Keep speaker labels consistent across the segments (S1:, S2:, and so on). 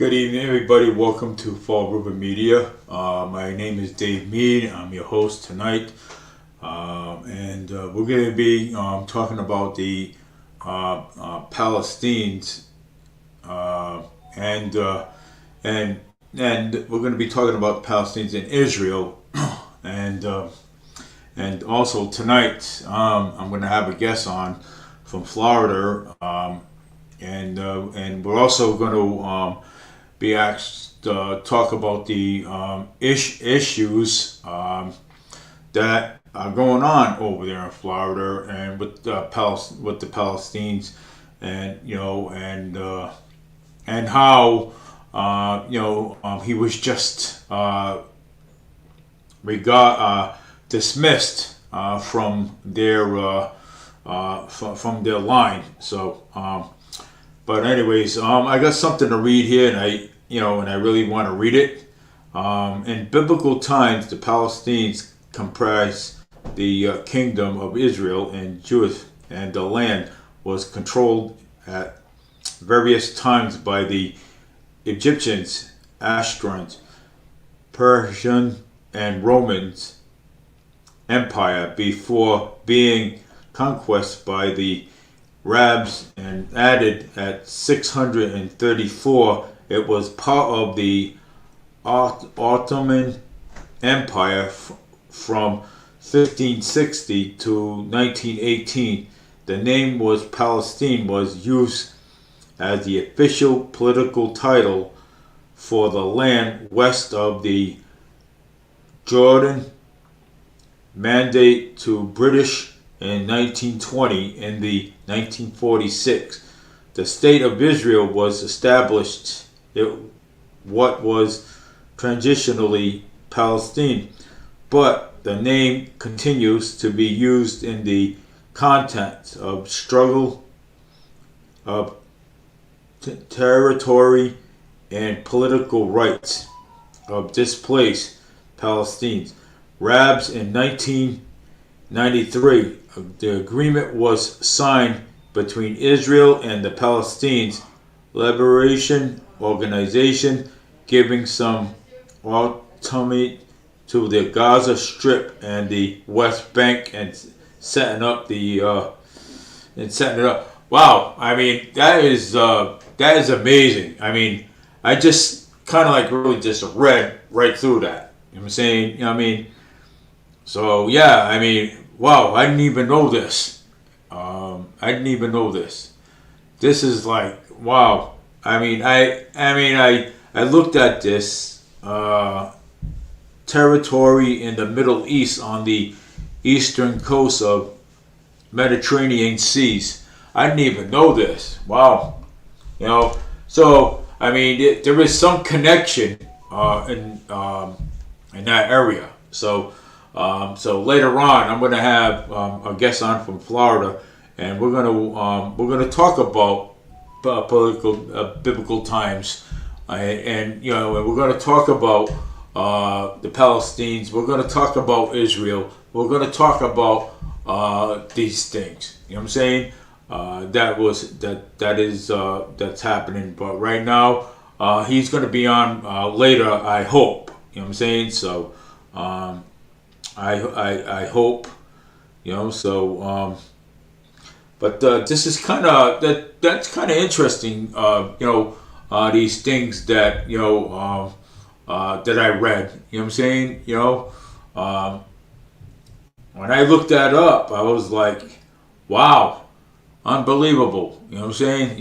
S1: Good evening, everybody. Welcome to Fall River Media. My name is Dave Mead. I'm your host tonight, and we're going to be talking about the Palestinians, and we're going to be talking about Palestinians in Israel, and also tonight I'm going to have a guest on from Florida, and we're also going to be asked to talk about the issues that are going on over there in Florida and with the Palestinians, and and how he was just dismissed from their line. So. But anyways, I got something to read here, and I really want to read it. In biblical times, the Palestinians comprised the kingdom of Israel and Judah, and the land was controlled at various times by the Egyptians, Assyrians, Persian, and Romans Empire before being conquered by the Arabs and added at 634. It was part of the Ottoman Empire from 1560 to 1918. The name was Palestine was used as the official political title for the land west of the Jordan. Mandate to British in 1920. In the 1946, the State of Israel was established. What was transitionally Palestine, but the name continues to be used in the context of struggle of territory and political rights of displaced Palestinians. Arabs in 1993, the agreement was signed between Israel and the Palestine Liberation Organization, giving some autonomy to the Gaza Strip and the West Bank, and setting up Wow, I mean that is amazing. I mean, I just kind of like really just read right through that. You know what I'm saying? You know what I mean? So yeah, I mean, wow, I didn't even know this. I didn't even know this. This is like, wow. I looked at this territory in the Middle East on the eastern coast of Mediterranean seas. I didn't even know this. Wow. So I mean, there is some connection in that area. So later on, I'm going to have a guest on from Florida, and we're going to talk about biblical times, and we're going to talk about the Palestinians. We're going to talk about Israel. We're going to talk about these things. You know what I'm saying? That's happening. But right now, he's going to be on later. I hope. You know what I'm saying? So. I hope, but this is kind of that's kind of interesting, these things that that I read. You know what I'm saying? When I looked that up, I was like, wow, unbelievable. You know what I'm saying?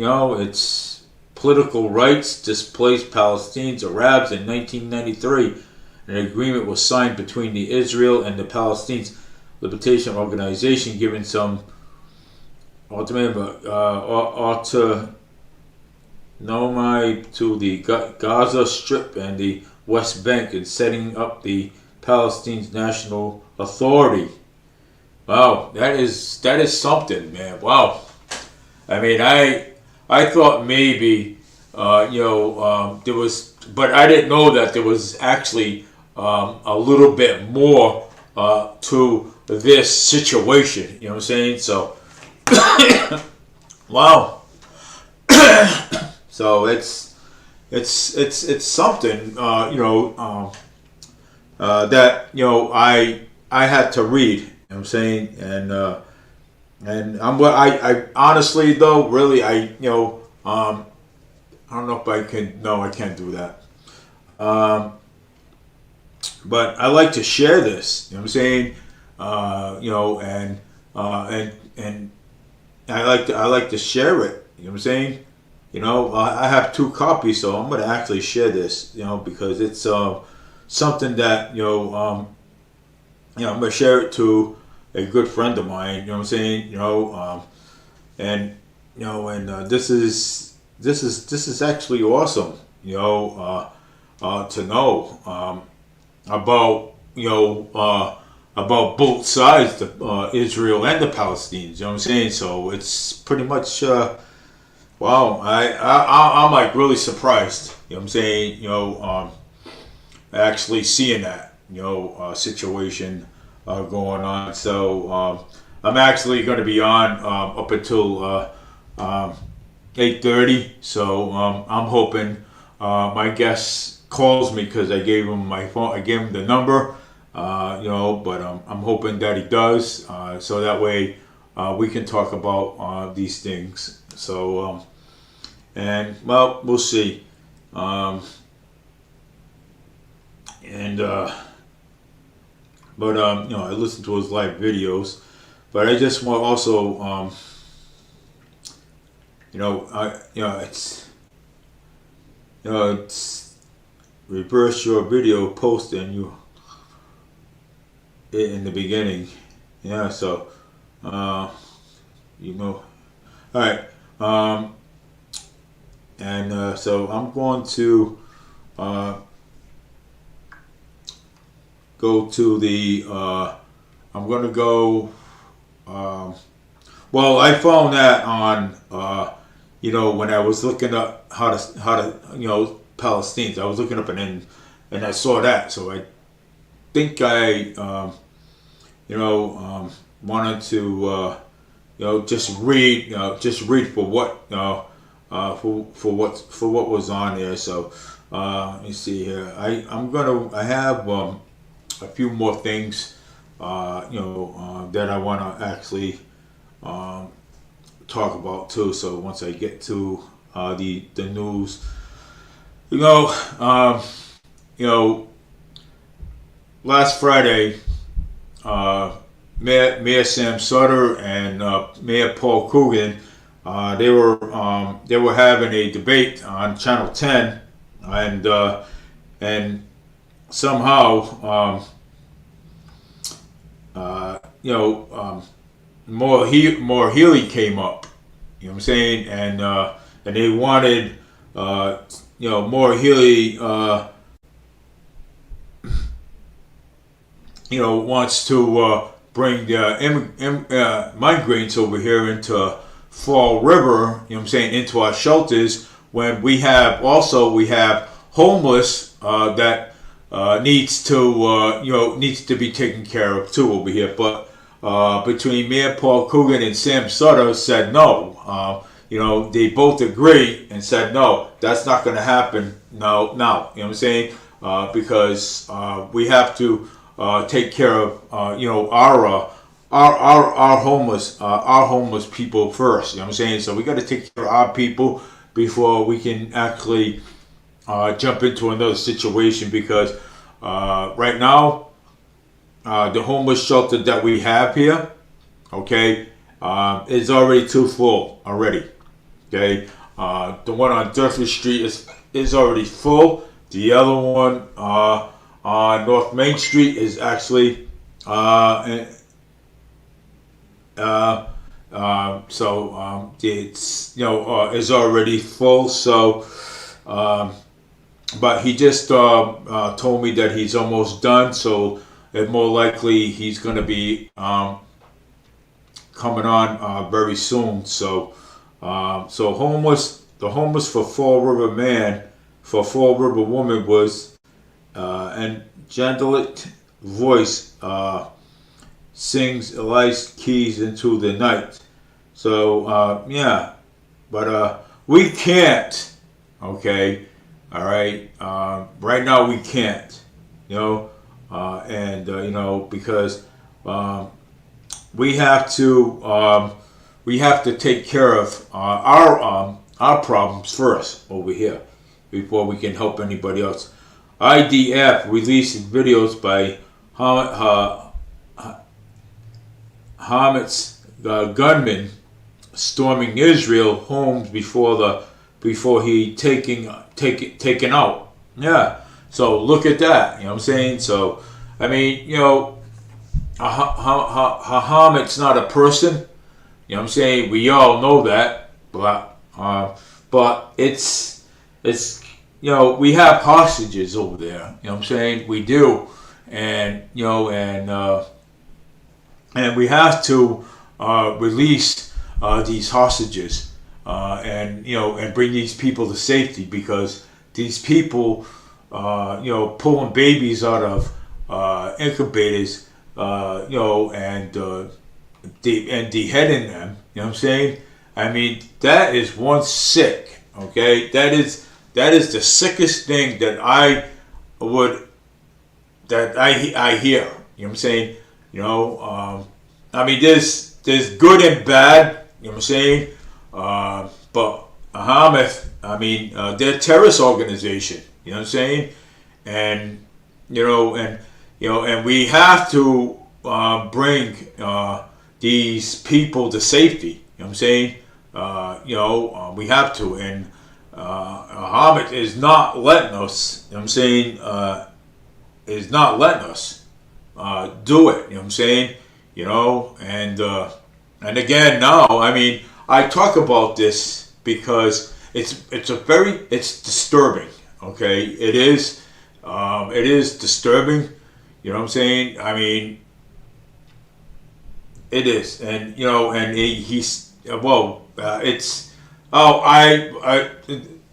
S1: It's political rights displaced Palestinians, Arabs in 1993. An agreement was signed between the Israel and the Palestine Liberation Organization, giving some autonomy to the Gaza Strip and the West Bank, and setting up the Palestine National Authority. Wow, that is something, man. Wow. I mean, I thought maybe there was, but I didn't know that there was actually a little bit more to this situation. You know what I'm saying? So, wow. So it's something that I had to read. You know what I'm saying, and I honestly though really I don't know if I can. No, I can't do that. Um, but I like to share this. You know what I'm saying? And I like to share it. You know what I'm saying? I have two copies, so I'm gonna actually share this. Because it's something that I'm gonna share it to a good friend of mine. You know what I'm saying? And this is actually awesome. To know about about both sides, the Israel and the Palestinians. You know what I'm saying? So it's pretty much wow. I'm like really surprised. You know what I'm saying? Actually seeing that situation going on. So I'm actually going to be on up until 8:30. So I'm hoping my guest calls me because I gave him my phone. I gave him the number. But I'm hoping that he does. So that way we can talk about these things. So and well, we'll see. And but I listen to his live videos. But I just want also it's reverse your video post and you it in the beginning. Yeah, so all right. And so I'm going to go to the I'm going to go well, I found that on when I was looking up how to Palestinians. I was looking up and I saw that. So I think I wanted to just read for what for what was on there. So let me see here. I have a few more things that I want to actually talk about too. So once I get to the news, um, you know, last Friday, Mayor Sam Sutter and Mayor Paul Coogan, they were having a debate on Channel 10, and somehow more Healy came up. You know what I'm saying, and they wanted more Healy. Wants to bring the migrants over here into Fall River, you know what I'm saying, into our shelters when we have homeless that needs to be taken care of too over here. But between Mayor Paul Coogan and Sam Sutter said no. They both agree and said no, that's not going to happen. No, you know what I'm saying, because we have to take care of our homeless people first. You know what I'm saying? So we got to take care of our people before we can actually jump into another situation. Because right now, the homeless shelter that we have here, okay, is already too full already. Okay, the one on Durfee Street is already full. The other one on North Main Street is actually it's is already full. So but he just told me that he's almost done. So it more likely he's going to be coming on very soon. So the homeless for Fall River man, for Fall River woman was Angelic voice sings Elias Keys into the night. So yeah, but we can't, okay, All right. Right now we can't. You know, you know, because we have to take care of our problems first over here before we can help anybody else. IDF released videos by Hamas gunmen storming Israel homes before he taken out. Yeah. So look at that. You know what I'm saying? So I mean, you know, Hamas not a person. You know what I'm saying? We all know that, but it's you know, we have hostages over there. You know what I'm saying? We do, and you know, and we have to release these hostages, and you know, and bring these people to safety, because these people, you know, pulling babies out of incubators, you know, and beheading them. You know what I'm saying? I mean, that is one sick. Okay, that is the sickest thing that I hear. You know what I'm saying? You know, I mean, there's good and bad. You know what I'm saying? But Hamas, I mean, they're a terrorist organization. You know what I'm saying? And you know, and we have to bring these people to safety. You know what I'm saying? You know, we have to, and Hamas is not letting us. You know what I'm saying? Is not letting us do it. You know what I'm saying? You know, and again now, I mean, I talk about this because it's disturbing. Okay, it is disturbing. You know what I'm saying? I mean, it is, and you know, and he's it's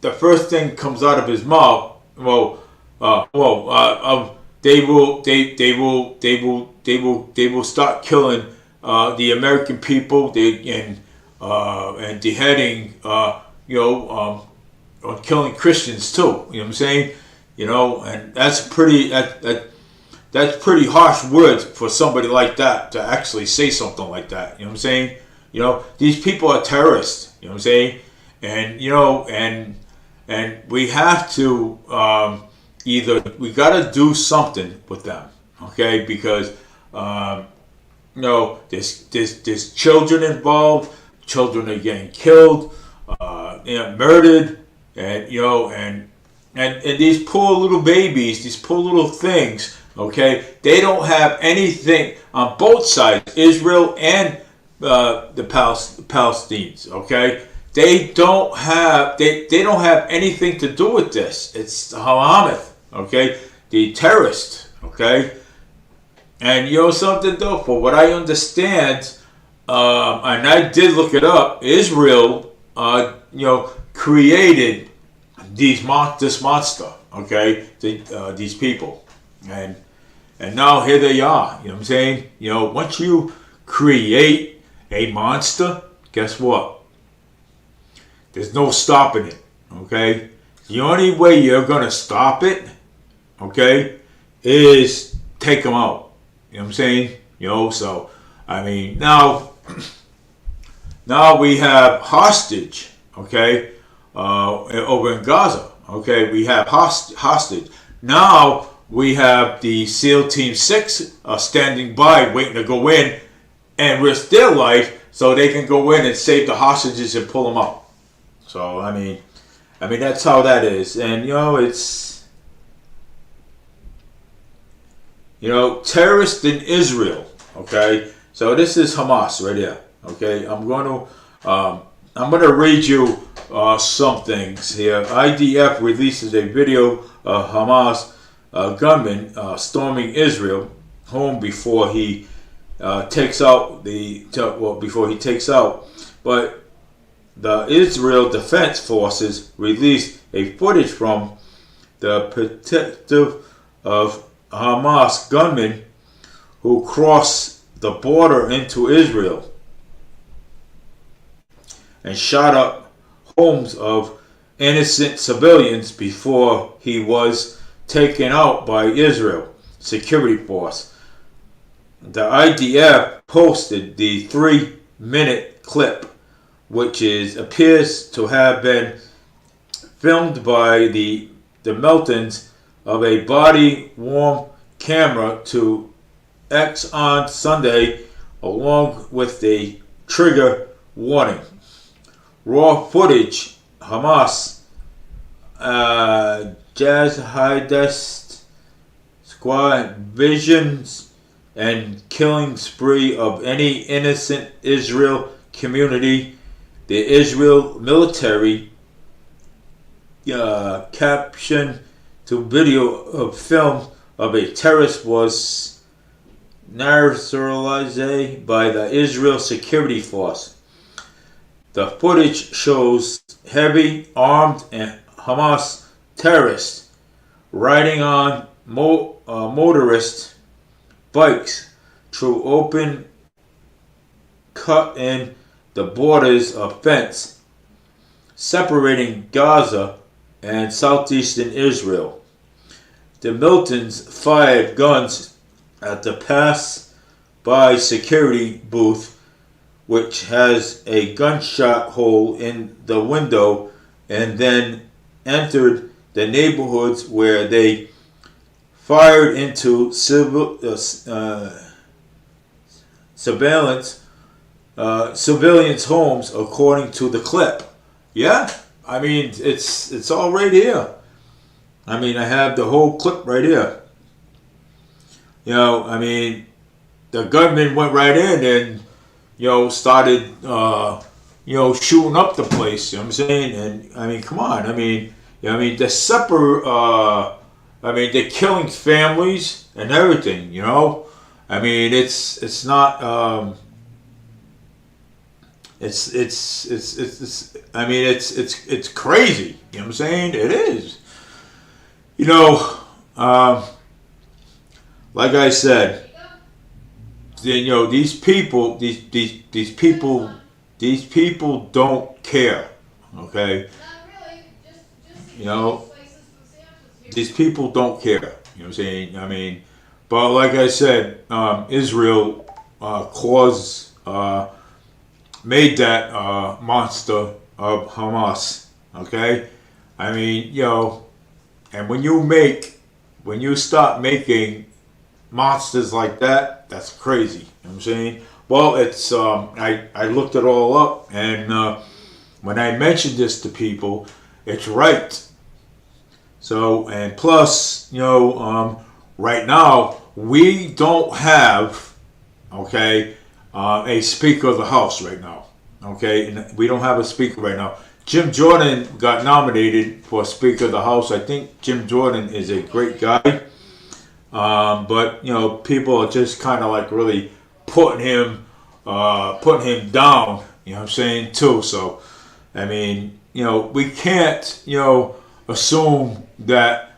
S1: the first thing comes out of his mouth. They will start killing the American people. And beheading, you know, killing Christians too. You know what I'm saying? You know, and that's pretty harsh words for somebody like that to actually say something like that. You know what I'm saying? You know, these people are terrorists. You know what I'm saying? And you know, and we have to either we got to do something with them, okay? Because you know, there's children involved. Children are getting killed, you know, murdered, and you know, and these poor little babies, these poor little things. Okay, they don't have anything on both sides, Israel and the Palestinians. Okay, they don't have anything to do with this. It's Hamas. Okay, the terrorists. Okay, and you know something though, for what I understand. And I did look it up. Israel, you know, created this monster. Okay, these people, and now here they are. You know what I'm saying? You know, once you create a monster, guess what? There's no stopping it. Okay, the only way you're gonna stop it, okay, is take them out. You know what I'm saying? You know, so I mean now. Now we have hostage, okay, over in Gaza. Okay, we have hostage. Now we have the SEAL Team 6 standing by, waiting to go in and risk their life so they can go in and save the hostages and pull them out. So I mean that's how that is, and you know it's, you know, terrorists in Israel. Okay. So this is Hamas right here. Okay, I'm going to read you some things here. IDF releases a video of Hamas gunman storming Israel home before he takes out But the Israel Defense Forces released a footage from the protective of Hamas gunmen who crossed the border into Israel and shot up homes of innocent civilians before he was taken out by Israel security force. The IDF posted the 3-minute clip, which appears to have been filmed by the Meltons of a body-worn camera to X on Sunday, along with the trigger warning. Raw footage, Hamas jihadist squad visions and killing spree of any innocent Israel community. The Israel military caption to video of film of a terrorist was neutralized by the Israel security force. The footage shows heavy armed and Hamas terrorists riding on motorist bikes through open cut in the borders of fence separating Gaza and southeastern Israel. The Miltons fired guns at the pass-by security booth, which has a gunshot hole in the window, and then entered the neighborhoods where they fired into civilians' homes, according to the clip. Yeah, I mean, it's all right here. I mean, I have the whole clip right here. You know, I mean, the gunman went right in and, started, shooting up the place. You know what I'm saying? And, I mean, come on. I mean, they're they're killing families and everything, I mean, it's not, it's crazy. You know what I'm saying? It is. Like I said, these people don't care. Okay, these people don't care. You know what I'm saying? I mean, but like I said, Israel made that monster of Hamas. Okay, I mean, and when you start making monsters like that, that's crazy. You know what I'm saying? Well, it's I looked it all up, and when I mentioned this to people, it's right. So, and plus, right now we don't have, a Speaker of the House right now. Okay, and we don't have a Speaker right now. Jim Jordan got nominated for Speaker of the House. I think Jim Jordan is a great guy. But people are just kind of like really putting him down. You know what I'm saying too. So, I mean, we can't assume that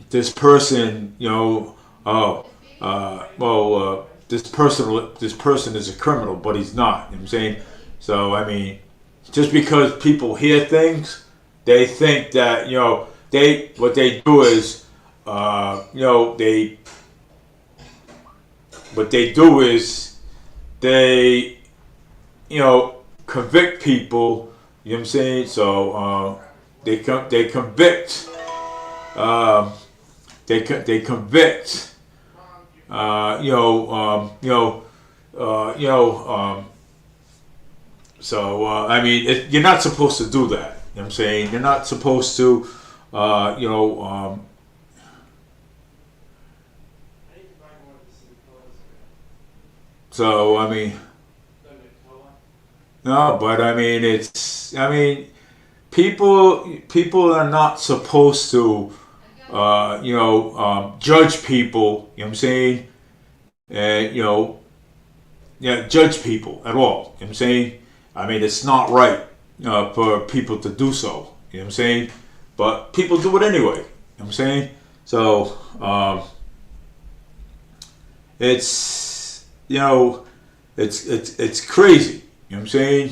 S1: this person this person is a criminal, but he's not. You know what I'm saying? So, I mean, just because people hear things, they think that what they do is they convict people. You know what I'm saying? So they convict they convict so I mean, you're not supposed to do that. You know what I'm saying? You're not supposed to so I mean, no, but I mean, people are not supposed to judge people. You know what I'm saying? And judge people at all. You know what I'm saying? I mean, it's not right for people to do so. You know what I'm saying? But people do it anyway. You know what I'm saying? So it's it's crazy. You know what I'm saying?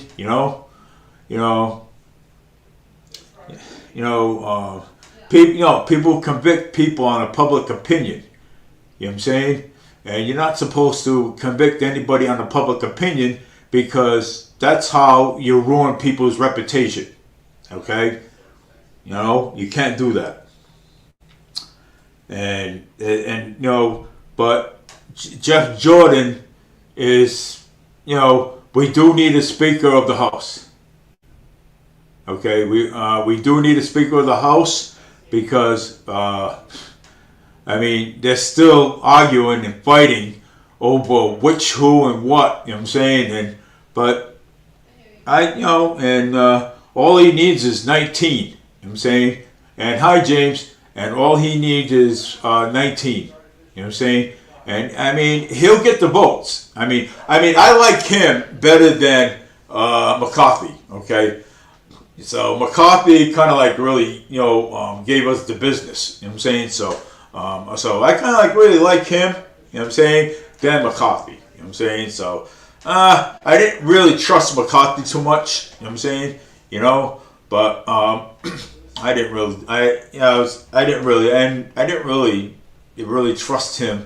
S1: you know, people, people convict people on a public opinion. You know what I'm saying? And you're not supposed to convict anybody on a public opinion because that's how you ruin people's reputation. Okay? You can't do that. And but Jeff Jordan is, we do need a Speaker of the House. Okay, we do need a Speaker of the House because they're still arguing and fighting over which, who, and what. You know what I'm saying? But all he needs is 19. You know what I'm saying? And hi, James. And all he needs is 19. You know what I'm saying? And he'll get the votes. I like him better than McCarthy. Okay. So McCarthy kind of like really, gave us the business. You know what I'm saying? So I kind of like really like him. You know what I'm saying? Than McCarthy. You know what I'm saying? So I didn't really trust McCarthy too much. You know what I'm saying? But I didn't really trust him.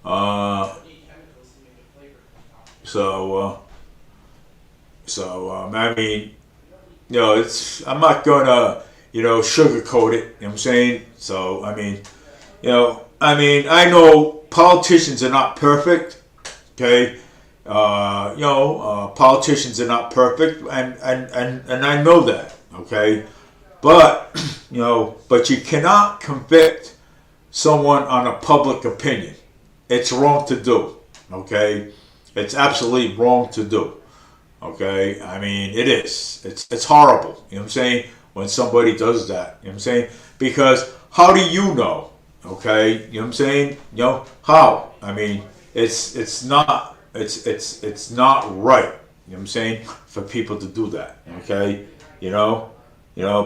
S1: I'm not gonna, sugarcoat it. You know what I'm saying? So I know politicians are not perfect. Okay, politicians are not perfect, and I know that. Okay, but but you cannot convict someone on a public opinion. It's wrong to do. Okay, it's absolutely wrong to do. Okay, it is. It's horrible. You know what I'm saying? When somebody does that, you know what I'm saying? Because how do you know? Okay, you know what I'm saying? How? It's not right. You know what I'm saying? For people to do that. Okay,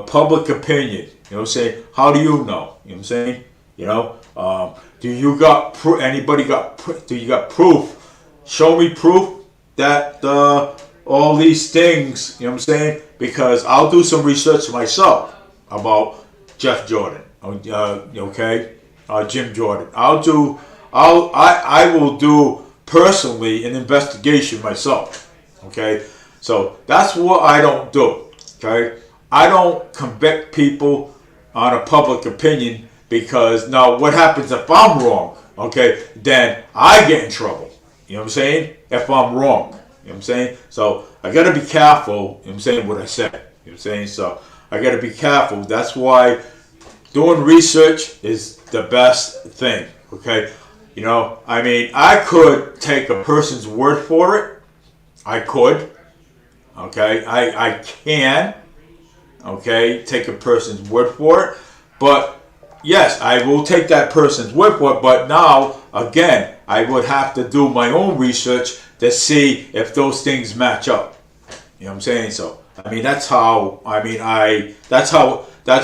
S1: public opinion. You know what I'm saying? How do you know? You know what I'm saying? Do you got do you got proof? Show me proof that all these things, you know what I'm saying? Because I'll do some research myself about Jeff Jordan, Jim Jordan. I will do personally an investigation myself, okay? So that's what I don't do, okay? I don't convict people on a public opinion because now what happens if I'm wrong, okay? Then I get in trouble, you know what I'm saying? If I'm wrong. You know what I'm saying? So I got to be careful, you know what I'm saying, what I say. You know what I'm saying? So I got to be careful. That's why doing research is the best thing, okay? I could take a person's word for it. I could, okay? I can, okay, take a person's word for it. But yes, I will take that person's word for it. But now, again, I would have to do my own research to see if those things match up. You know what I'm saying? So that's how that's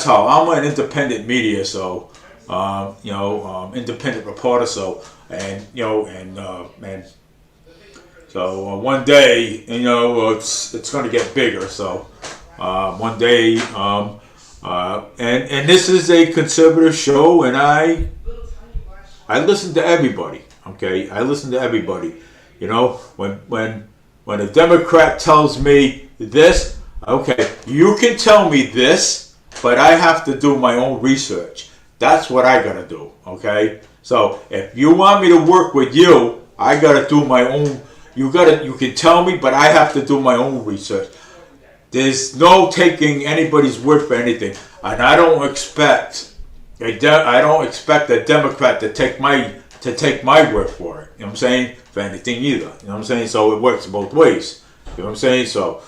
S1: how I'm an independent media, so independent reporter, so so one day it's going to get bigger, so one day and this is a conservative show, and I listen to everybody. Okay, I listen to everybody. When a Democrat tells me this, okay, you can tell me this, but I have to do my own research. That's what I gotta do, okay? So if you want me to work with you, I gotta do my own. You can tell me, but I have to do my own research. There's no taking anybody's word for anything, and I don't expect a Democrat to take my word for it. You know what I'm saying? For anything either. You know what I'm saying? So it works both ways. You know what I'm saying? So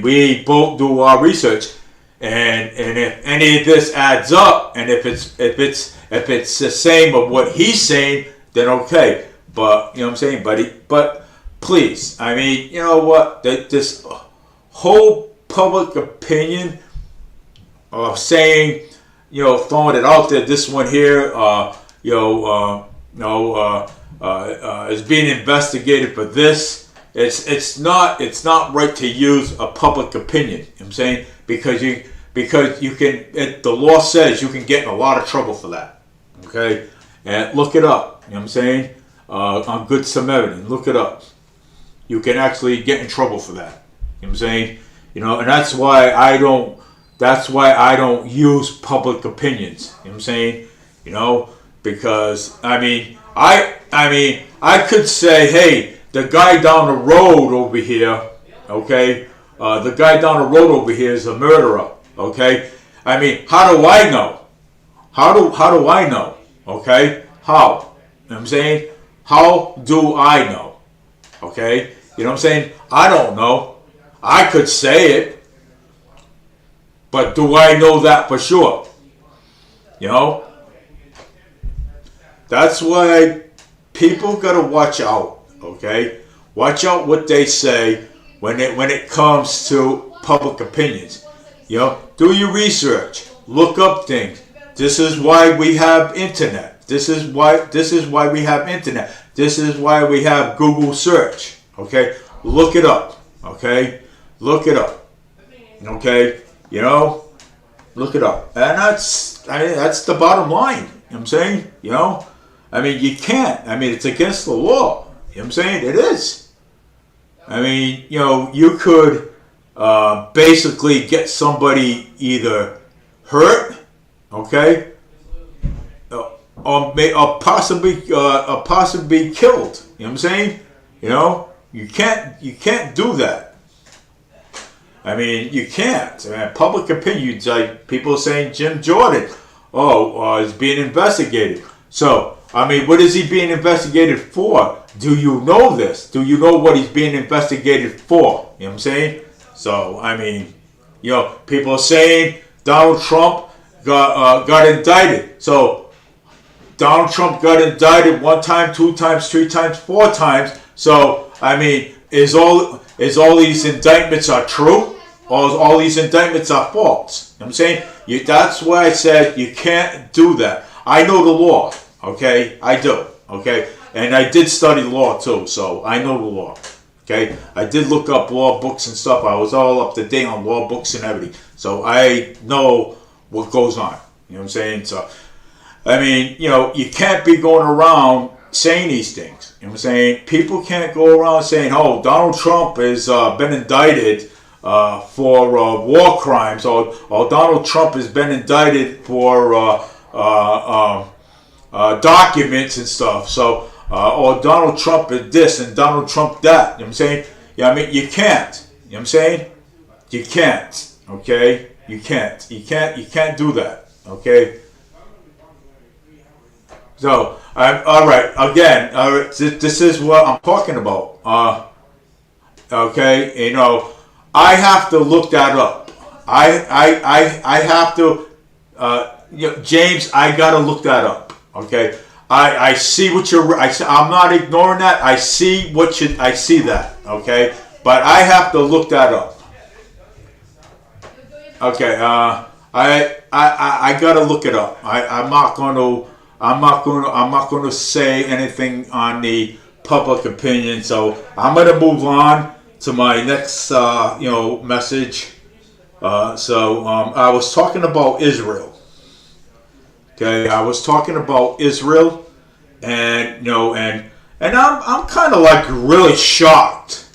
S1: we both do our research, and if any of this adds up, and if it's the same of what he's saying, then okay. But you know what I'm saying? But please, you know what? This whole public opinion of saying, throwing it out there, this one here, is being investigated for this. It's not right to use a public opinion. You know what I'm saying? because the law says you can get in a lot of trouble for that. Okay, and look it up. You know what I'm saying? On Good Samaritan, look it up. You can actually get in trouble for that. You know what I'm saying? And that's why I don't. That's why I don't use public opinions. You know what I'm saying? Because I could say, hey, the guy down the road over here, okay, the guy down the road over here is a murderer, okay. How do I know? How do I know? Okay, how? You know what I'm saying? How do I know? Okay, you know what I'm saying? I don't know. I could say it, but do I know that for sure? That's why people gotta watch out. Okay, watch out what they say when it comes to public opinions. Do your research, look up things. This is why we have internet. This is why we have internet. This is why we have Google search. Okay, look it up. Okay, look it up. Okay, look it up, and that's the bottom line. You know what I'm saying? You can't. It's against the law. You know what I'm saying? It is. You could basically get somebody either hurt, okay, or possibly be killed. You know what I'm saying? You can't do that. You can't. Public opinion, like people are saying Jim Jordan, is being investigated. So, what is he being investigated for? Do you know this? Do you know what he's being investigated for? You know what I'm saying? So, people are saying Donald Trump got indicted. So, Donald Trump got indicted 1 time, 2 times, 3 times, 4 times. So, is all these indictments are true? Or is all these indictments are false? You know what I'm saying? That's why I said you can't do that. I know the law. Okay? I do. Okay? And I did study law too, so I know the law. Okay? I did look up law books and stuff. I was all up to date on law books and everything. So I know what goes on. You know what I'm saying? So, you can't be going around saying these things. You know what I'm saying? People can't go around saying, Donald Trump has been indicted for war crimes, or Donald Trump has been indicted for documents and stuff. So, or Donald Trump is this and Donald Trump that. You know what I'm saying? You can't. You know what I'm saying? You can't. Okay? You can't. You can't do that. Okay? So, all right. Again, this is what I'm talking about. Okay? I have to look that up. I have to, James, I gotta look that up. Okay? I see what I'm not ignoring that. I see that. Okay? But I have to look that up. Okay, I gotta look it up. I'm not gonna say anything on the public opinion. So I'm gonna move on to my next message. I was talking about Israel. Okay, I was talking about Israel, and I'm kind of like really shocked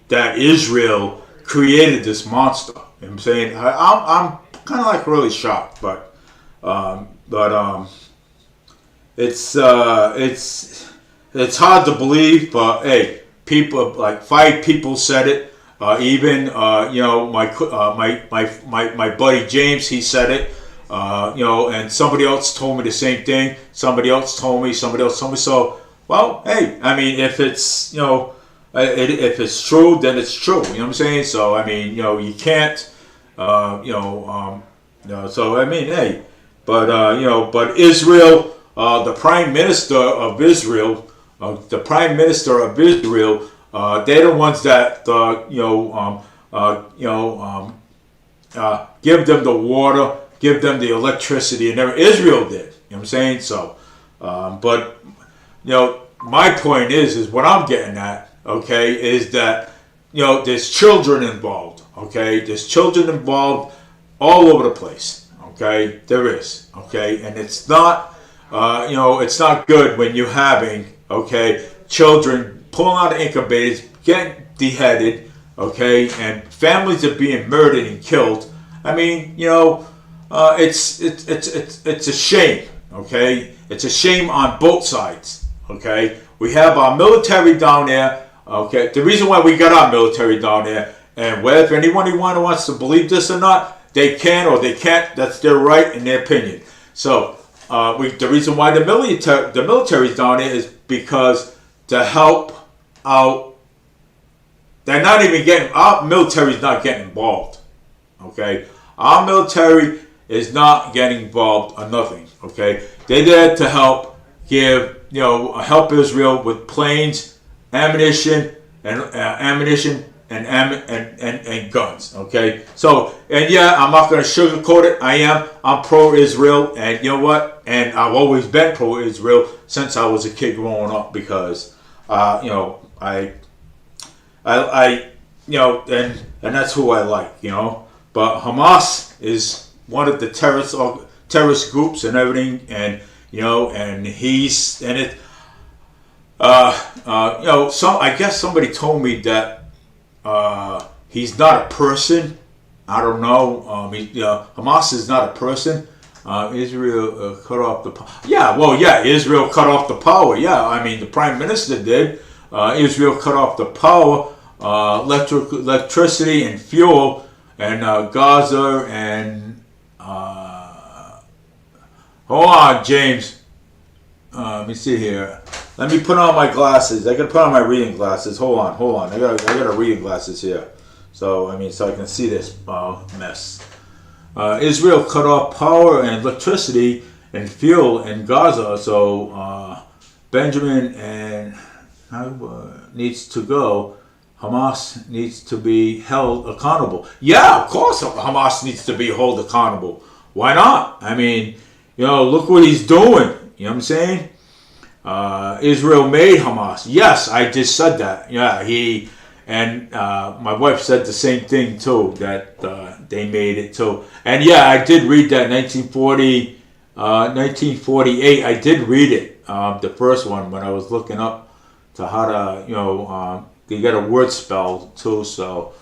S1: that Israel created this monster. You know what I'm saying? I'm kind of like really shocked, but it's hard to believe. But hey, people like 5 people said it. Even my buddy James, he said it. And somebody else told me the same thing. Somebody else told me. So, well, hey, if it's if it's true, then it's true. You know what I'm saying? So, you can't, So, hey, but Israel, the Prime Minister of Israel, they're the ones that give them the water, give them the electricity, and everything. Israel did. You know what I'm saying? So, but my point is what I'm getting at. Okay, is that there's children involved. Okay, there's children involved. all over the place. Okay, there is. Okay, and it's not, it's not good when you're having, okay, children pulling out of incubators, getting beheaded, okay, and families are being murdered and killed. I mean, it's a shame. Okay, it's a shame on both sides. Okay, we have our military down there. Okay, the reason why we got our military down there, and whether if anyone wants to believe this or not, they can or they can't. That's their right and their opinion. So the reason why the military's down there is because to help out. They're not even getting. Our military's not getting involved. Okay, our military is not getting involved on nothing. Okay, they're there to help help Israel with planes, ammunition, and guns. Okay, so and yeah, I'm not going to sugarcoat it. I'm pro-Israel, and you know what? And I've always been pro-Israel since I was a kid growing up because and that's who I like. But Hamas is one of the terrorist groups and everything, and and he's and it. I guess somebody told me that he's not a person. I don't know. Hamas is not a person. Israel cut off the power. Israel cut off the power. Yeah, I mean the prime minister did. Israel cut off the power, electricity and fuel, and Gaza and hold on, James. Let me see here. Let me put on my glasses. I gotta put on my reading glasses. Hold on. I got reading glasses here. So I can see this mess. Israel cut off power and electricity and fuel in Gaza. So Benjamin and needs to go. Hamas needs to be held accountable. Yeah, of course Hamas needs to be held accountable. Why not? I mean, look what he's doing. You know what I'm saying? Israel made Hamas. Yes, I just said that. Yeah, my wife said the same thing too, that they made it too. And yeah, I did read that 1948. I did read it, the first one, when I was looking up to how to, they got a word spell too, so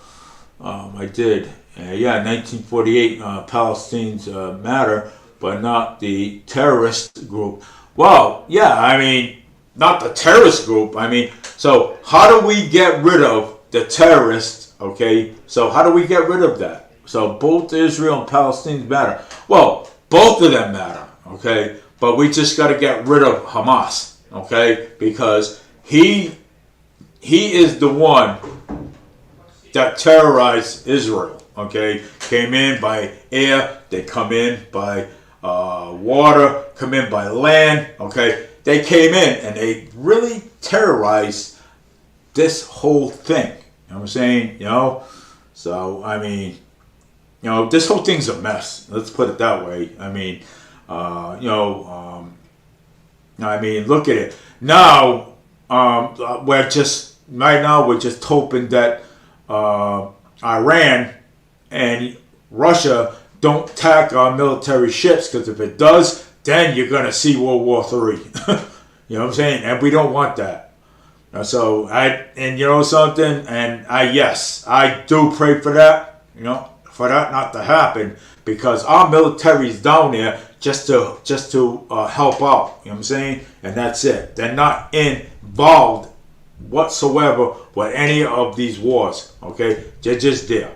S1: I did. 1948, Palestine's matter, but not the terrorist group. Well, yeah, I mean, not the terrorist group. I mean, so how do we get rid of the terrorists? Okay, so how do we get rid of that? So both Israel and Palestine matter. Well, both of them matter. Okay, but we just got to get rid of Hamas. Okay, because he is the one that terrorized Israel. Okay, came in by air. They come in by water, come in by land. Okay, they came in and they really terrorized this whole thing. You know what I'm saying? So I mean, this whole thing's a mess. Let's put it that way. I mean, look at it now. We're just hoping that Iran and Russia don't attack our military ships, because if it does, then you're going to see World War III. You know what I'm saying? And we don't want that. So I do pray for that, for that not to happen, because our military's down there just to help out. You know what I'm saying? And that's it. They're not involved whatsoever with any of these wars. Okay, they're just there.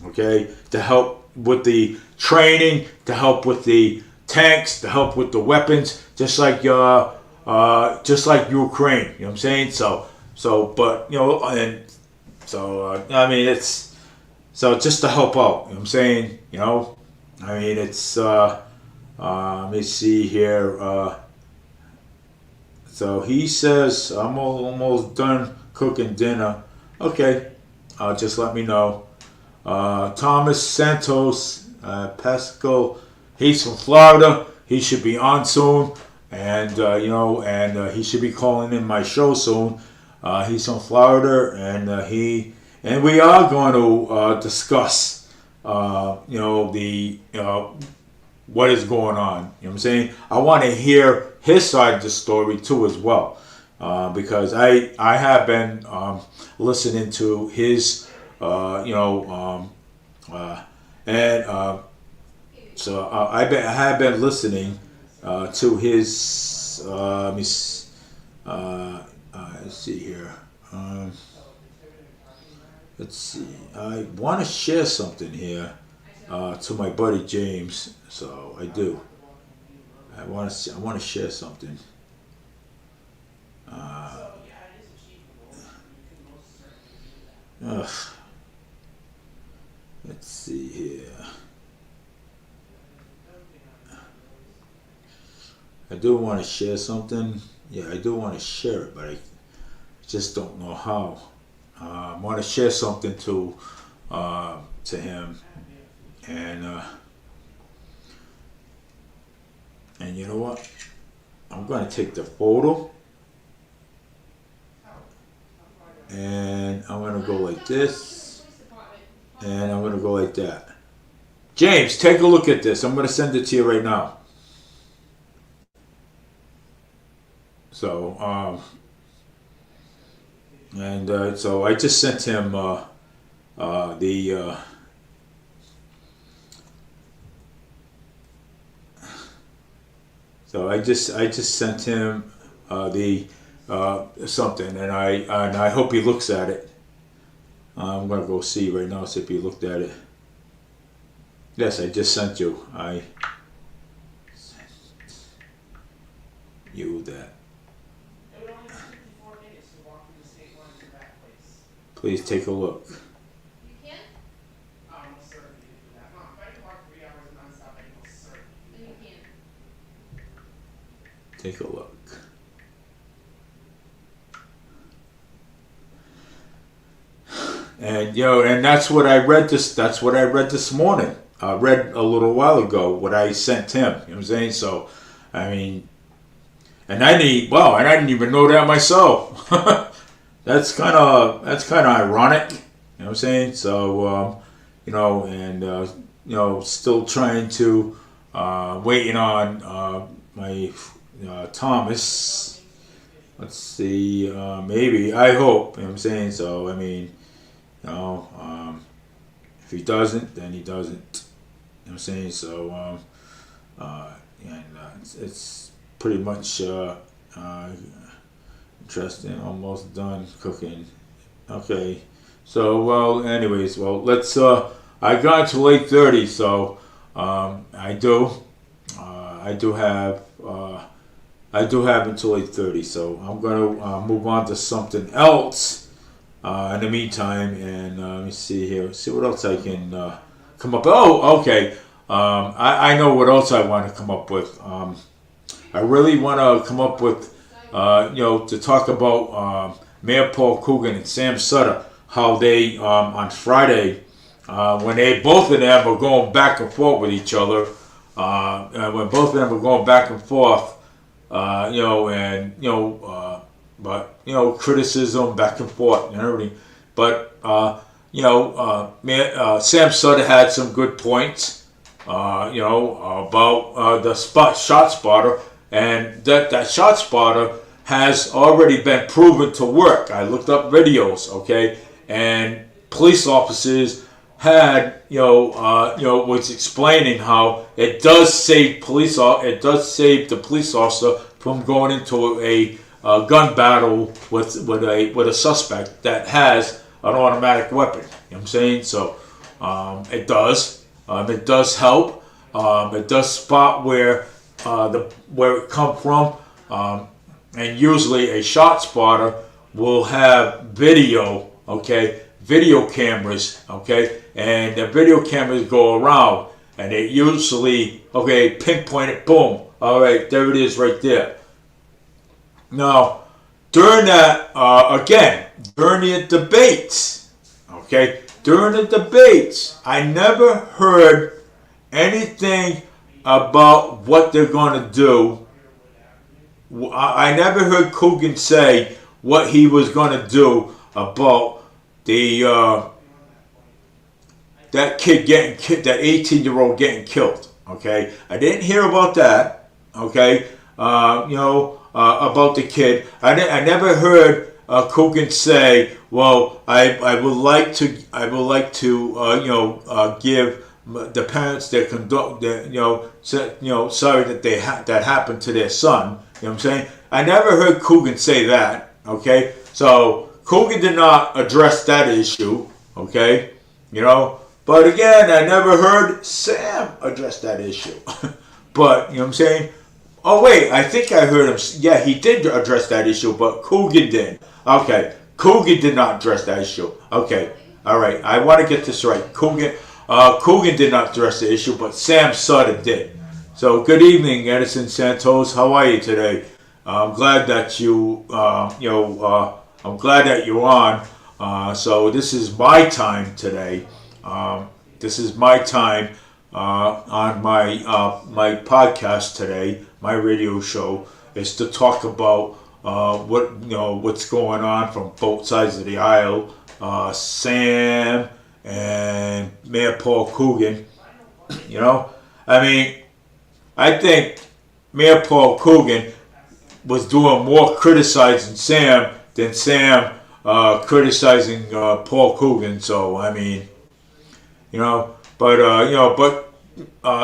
S1: Okay, to help with the training, to help with the tanks, to help with the weapons, just like Ukraine. You know what I'm saying? It's just to help out. You know what I'm saying? Let me see here. So he says, I'm almost done cooking dinner. Okay, just let me know. Thomas Santos Pascal, he's from Florida. He should be on soon, and he should be calling in my show soon. He's from Florida, and we are going to discuss the what is going on. You know what I'm saying? I want to hear his side of the story too as well, because I have been listening to his and I have been listening to his. Let's see here. Let's see. I want to share something here to my buddy James. So I do. I want to share something. Ugh. Let's see here. I do want to share something. Yeah, I do want to share it, but I just don't know how. I want to share something to him, and you know what? I'm going to take the photo, and I'm going to go like this, and I'm going to go like that. James, take a look at this. I'm going to send it to you right now. So, so I just sent him so I just sent him the something, and I hope he looks at it. I'm gonna go see right now, see if he looked at it. Yes, I just sent you. I sent you that. Please take a look.
S2: You can? Most certainly do that. Mom, if I can walk 3 hours nonstop, I most certainly do that. You can.
S1: Take a look. And and that's what I read That's what I read this morning. I read a little while ago what I sent him. You know what I'm saying? So, I mean, and I didn't even know that myself. That's kind of ironic. You know what I'm saying? So, still trying to waiting on my Thomas. Let's see. Maybe, I hope. You know what I'm saying? So, I mean, if he doesn't, then he doesn't. You know what I'm saying? So, it's pretty much interesting. Almost done cooking. Okay. So, anyways, let's. I got to 8:30, so I do have until 8:30. So I'm gonna move on to something else. In the meantime, and let me see here. See what else I can come up. Oh, okay. I know what else I want to come up with. I really want to come up with, to talk about Mayor Paul Coogan and Sam Sutter, how they on Friday, when they both of them were going back and forth with each other, when both of them were going back and forth, but criticism back and forth and everything. But Sam Sutter had some good points, about the shot spotter, and that shot spotter has already been proven to work. I looked up videos, okay, and police officers had was explaining how it does save the police officer from going into a gun battle with a suspect that has an automatic weapon. You know what I'm saying? So it does help. It does spot where it come from, and usually a shot spotter will have video cameras, and the video cameras go around, and they usually pinpoint it, boom, all right, there it is right there. Now, during that, during the debates, I never heard anything about what they're going to do. I never heard Coogan say what he was going to do about the that kid getting that 18-year-old getting killed. Okay, I didn't hear about that. Okay, about the kid. I never heard Coogan say, "Well, I would like to give the parents their sorry that that happened to their son." You know what I'm saying? I never heard Coogan say that. Okay, so Coogan did not address that issue. Okay, but again, I never heard Sam address that issue. But you know what I'm saying? Oh wait, I think I heard him. Yeah, he did address that issue, but Coogan didn't. Okay, Coogan did not address that issue. Okay, all right. I want to get this right. Coogan did not address the issue, but Sam Sutter did. So good evening, Edison Santos. How are you today? I'm glad that I'm glad that you're on. So this is my time today. This is my time on my podcast today. My radio show is to talk about what's going on from both sides of the aisle. Sam and Mayor Paul Coogan. I think Mayor Paul Coogan was doing more criticizing Sam than Sam criticizing Paul Coogan. So but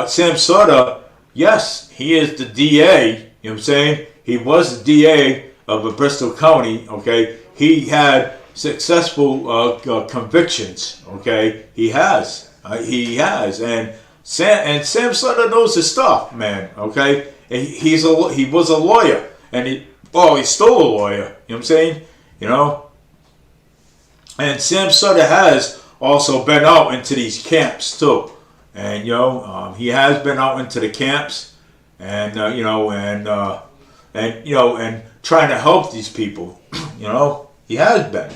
S1: Sam Sutter, yes, he is the DA. You know what I'm saying? He was the DA of Bristol County. Okay, he had successful convictions. Okay, he has, and Sam Sutter knows his stuff, man. Okay, and he was a lawyer, and he's still a lawyer. You know what I'm saying? And Sam Sutter has also been out into these camps too, and he has been out into the camps, and and trying to help these people. He has been.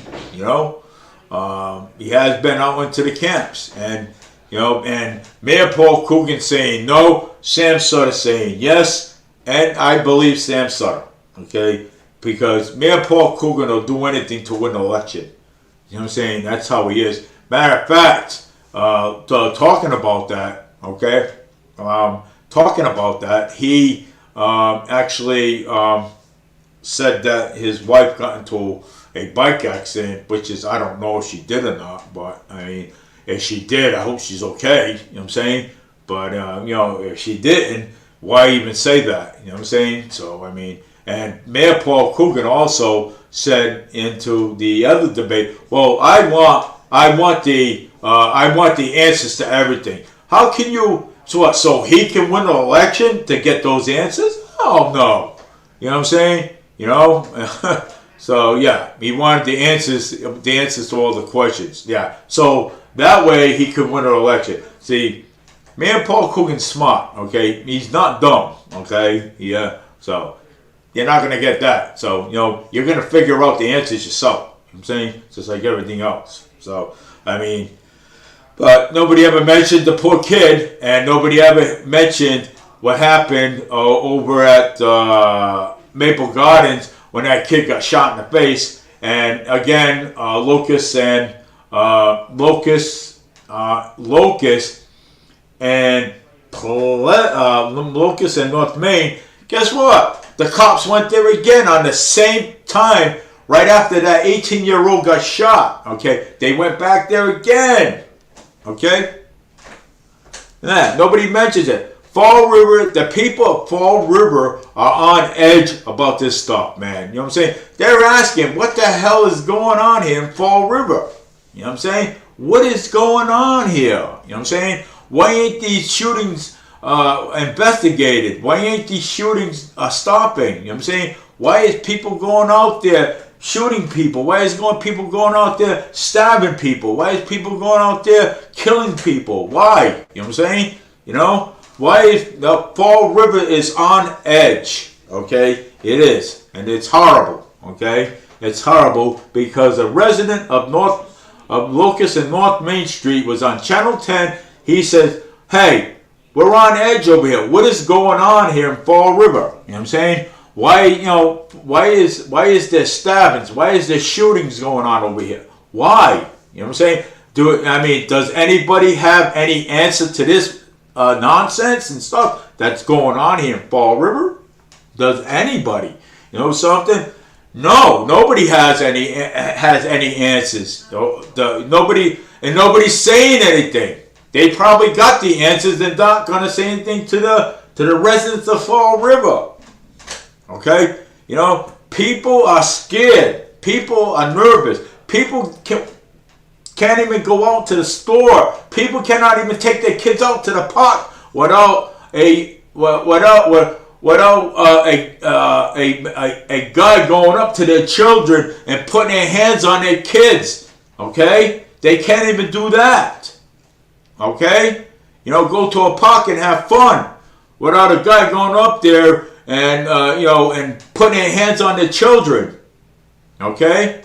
S1: He has been out into the camps, and and Mayor Paul Coogan saying no, Sam Sutter saying yes, and I believe Sam Sutter. Okay, because Mayor Paul Coogan will do anything to win an election. You know what I'm saying? That's how he is. Matter of fact, talking about that, okay? Talking about that, he actually said that his wife got into a bike accident, which is, I don't know if she did or not, but if she did, I hope she's okay. You know what I'm saying? But, if she didn't, why even say that? You know what I'm saying? So, and Mayor Paul Coogan also said into the other debate, well, I want the answers to everything. How can you, so he can win an election to get those answers? Oh no. You know what I'm saying? So yeah, he wanted the answers to all the questions. Yeah. So that way he could win an election. See, Mayor Paul Coogan's smart, okay? He's not dumb, okay? Yeah. So you're not going to get that. So, you're going to figure out the answers yourself. You know what I'm saying? Just like everything else. So, but nobody ever mentioned the poor kid, and nobody ever mentioned what happened over at Maple Gardens when that kid got shot in the face. And again, Locust and North Main. Guess what? The cops went there again on the same time, right after that 18-year-old got shot. Okay, they went back there again. Okay, nobody mentions it. Fall River, the people of Fall River are on edge about this stuff, man. You know what I'm saying? They're asking, what the hell is going on here in Fall River? You know what I'm saying? What is going on here? You know what I'm saying? Why ain't these shootings investigated? Why ain't these shootings stopping? You know what I'm saying? Why is people going out there shooting people? Why is people going out there stabbing people? Why is people going out there killing people? Why? You know what I'm saying? Why is the Fall River is on edge? Okay, it is, and it's horrible. Okay, it's horrible because a resident of Locust and North Main Street was on Channel 10. He says, "Hey, we're on edge over here. What is going on here in Fall River?" You know what I'm saying? Why is there stabbings? Why is there shootings going on over here? Why? You know what I'm saying? I mean, does anybody have any answer to this nonsense and stuff that's going on here in Fall River? Does anybody? You know something? No, nobody has any answers. Nobody's saying anything. They probably got the answers and not gonna say anything to the residents of Fall River. Okay, you know, people are scared. People are nervous. People can't even go out to the store. People cannot even take their kids out to the park without a guy going up to their children and putting their hands on their kids. Okay, they can't even do that. Okay, you know, go to a park and have fun without a guy going up there and and putting their hands on their children. Okay,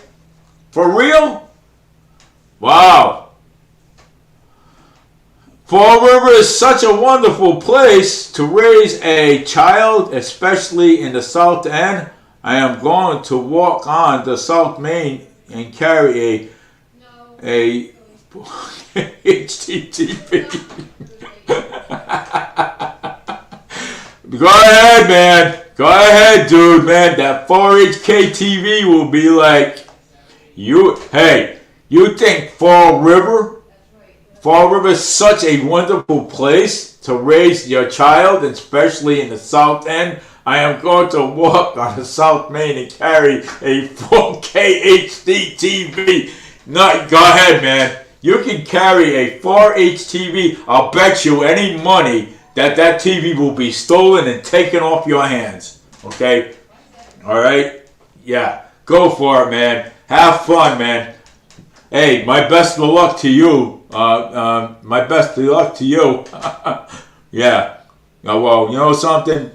S1: for real? Wow. Fall River is such a wonderful place to raise a child, especially in the South End. I am going to walk on the South Main and carry a HTTV. Go ahead, man. Go ahead, dude, man. That 4HK TV will be like, you think Fall River is such a wonderful place to raise your child, especially in the South End? I am going to walk on the South Main and carry a 4K HD TV. No, go ahead, man. You can carry a 4H TV. I'll bet you any money that TV will be stolen and taken off your hands. Okay? All right? Yeah. Go for it, man. Have fun, man. Hey, my best of luck to you. My best of luck to you. Yeah. Well, you know something?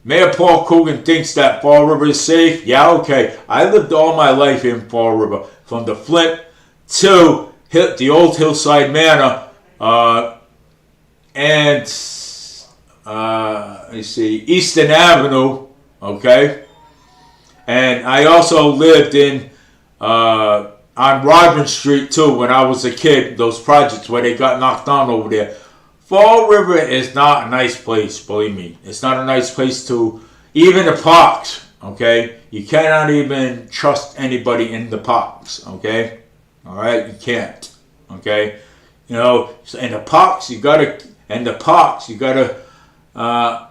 S1: Mayor Paul Coogan thinks that Fall River is safe. Yeah, okay. I lived all my life in Fall River, from the Flint to the old Hillside Manor, and let's see, Eastern Avenue. Okay, and I also lived on Rodman Street too when I was a kid. Those projects where they got knocked down over there. Fall River is not a nice place, believe me. It's not a nice place to, even the parks, okay? You cannot even trust anybody in the parks, okay? All right, you can't, okay? You know, in the parks, you gotta, I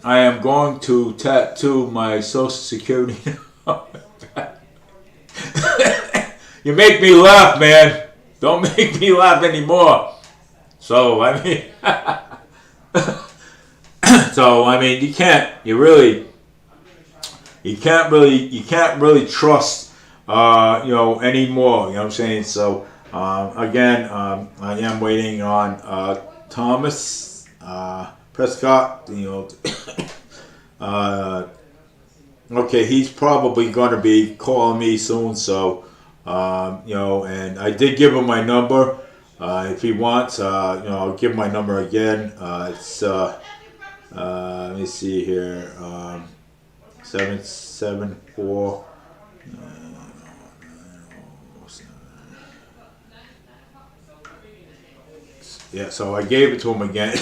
S1: am going to tattoo my social security. You make me laugh, man. Don't make me laugh anymore. So, I mean, you can't really trust, anymore, you know what I'm saying? So, again, I am waiting on, Thomas, Prescott, you know, okay, he's probably going to be calling me soon, so, and I did give him my number. If he wants, I'll give my number again. It's let me see here, 774. Yeah, so I gave it to him again.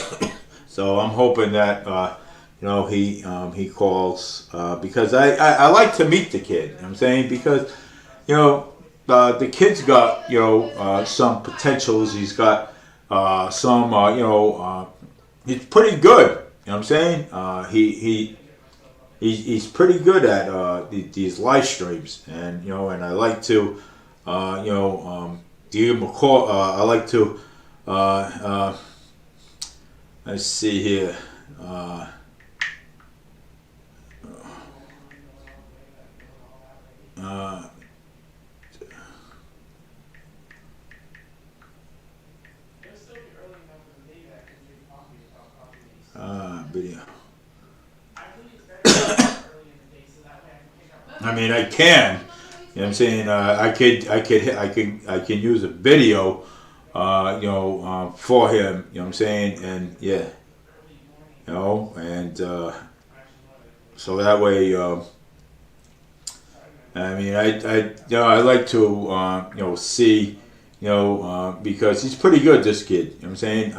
S1: So I'm hoping that he calls, because I like to meet the kid. You know what I'm saying, because the kid's got some potentials. He's got some he's pretty good. You know what I'm saying? He's pretty good at these live streams, and and I like to give him a call. I like to let's see here. Video. I mean, I can. You know what I'm saying? I can use a video, for him. You know what I'm saying? And yeah, and so that way, I mean, I like to, see, because he's pretty good, this kid. You know what I'm saying?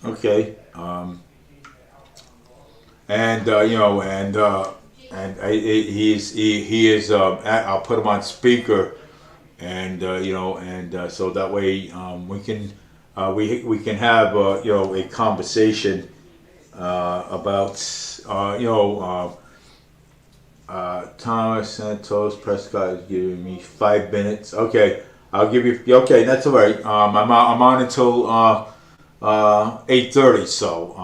S1: Okay. And he is. I'll put him on speaker, and so that way we can have a conversation about Thomas Santos Prescott is giving me 5 minutes. Okay, I'll give you. Okay, that's all right. I'm on until 8:30. So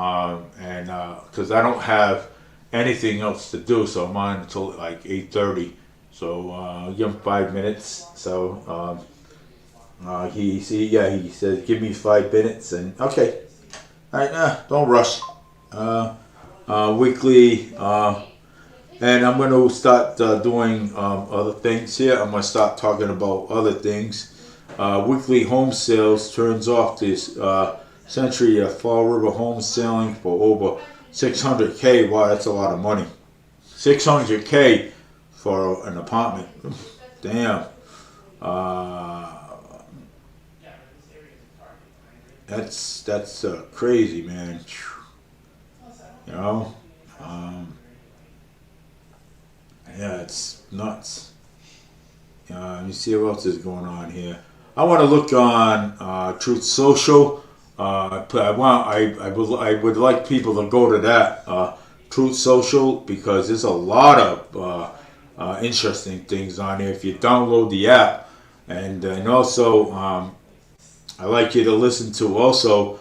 S1: and because I don't have anything else to do, so I'm on until like 8:30. So I'll give him 5 minutes. So he says give me 5 minutes, and okay, all right, don't rush. Weekly. And I'm going to start doing other things here. I'm going to start talking about other things. Weekly home sales turns off this century Fall River home selling for over 600K. Wow, that's a lot of money. 600K for an apartment. Damn. That's crazy, man. You know. Yeah, it's nuts. Let me see what else is going on here. I want to look on Truth Social. But I would like people to go to that Truth Social, because there's a lot of interesting things on there if you download the app, and also I like you to listen to also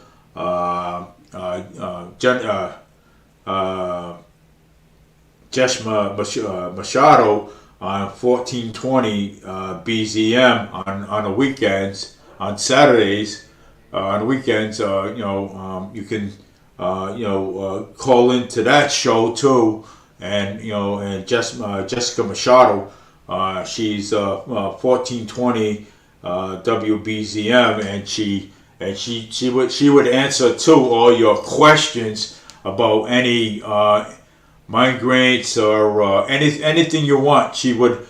S1: Jesh Machado on 1420 BZM on the weekends, on Saturdays, on the weekends. You can call into that show too, and Jessica Machado, she's 1420 WBZM, and she would answer to all your questions about any migraines or anything you want. She would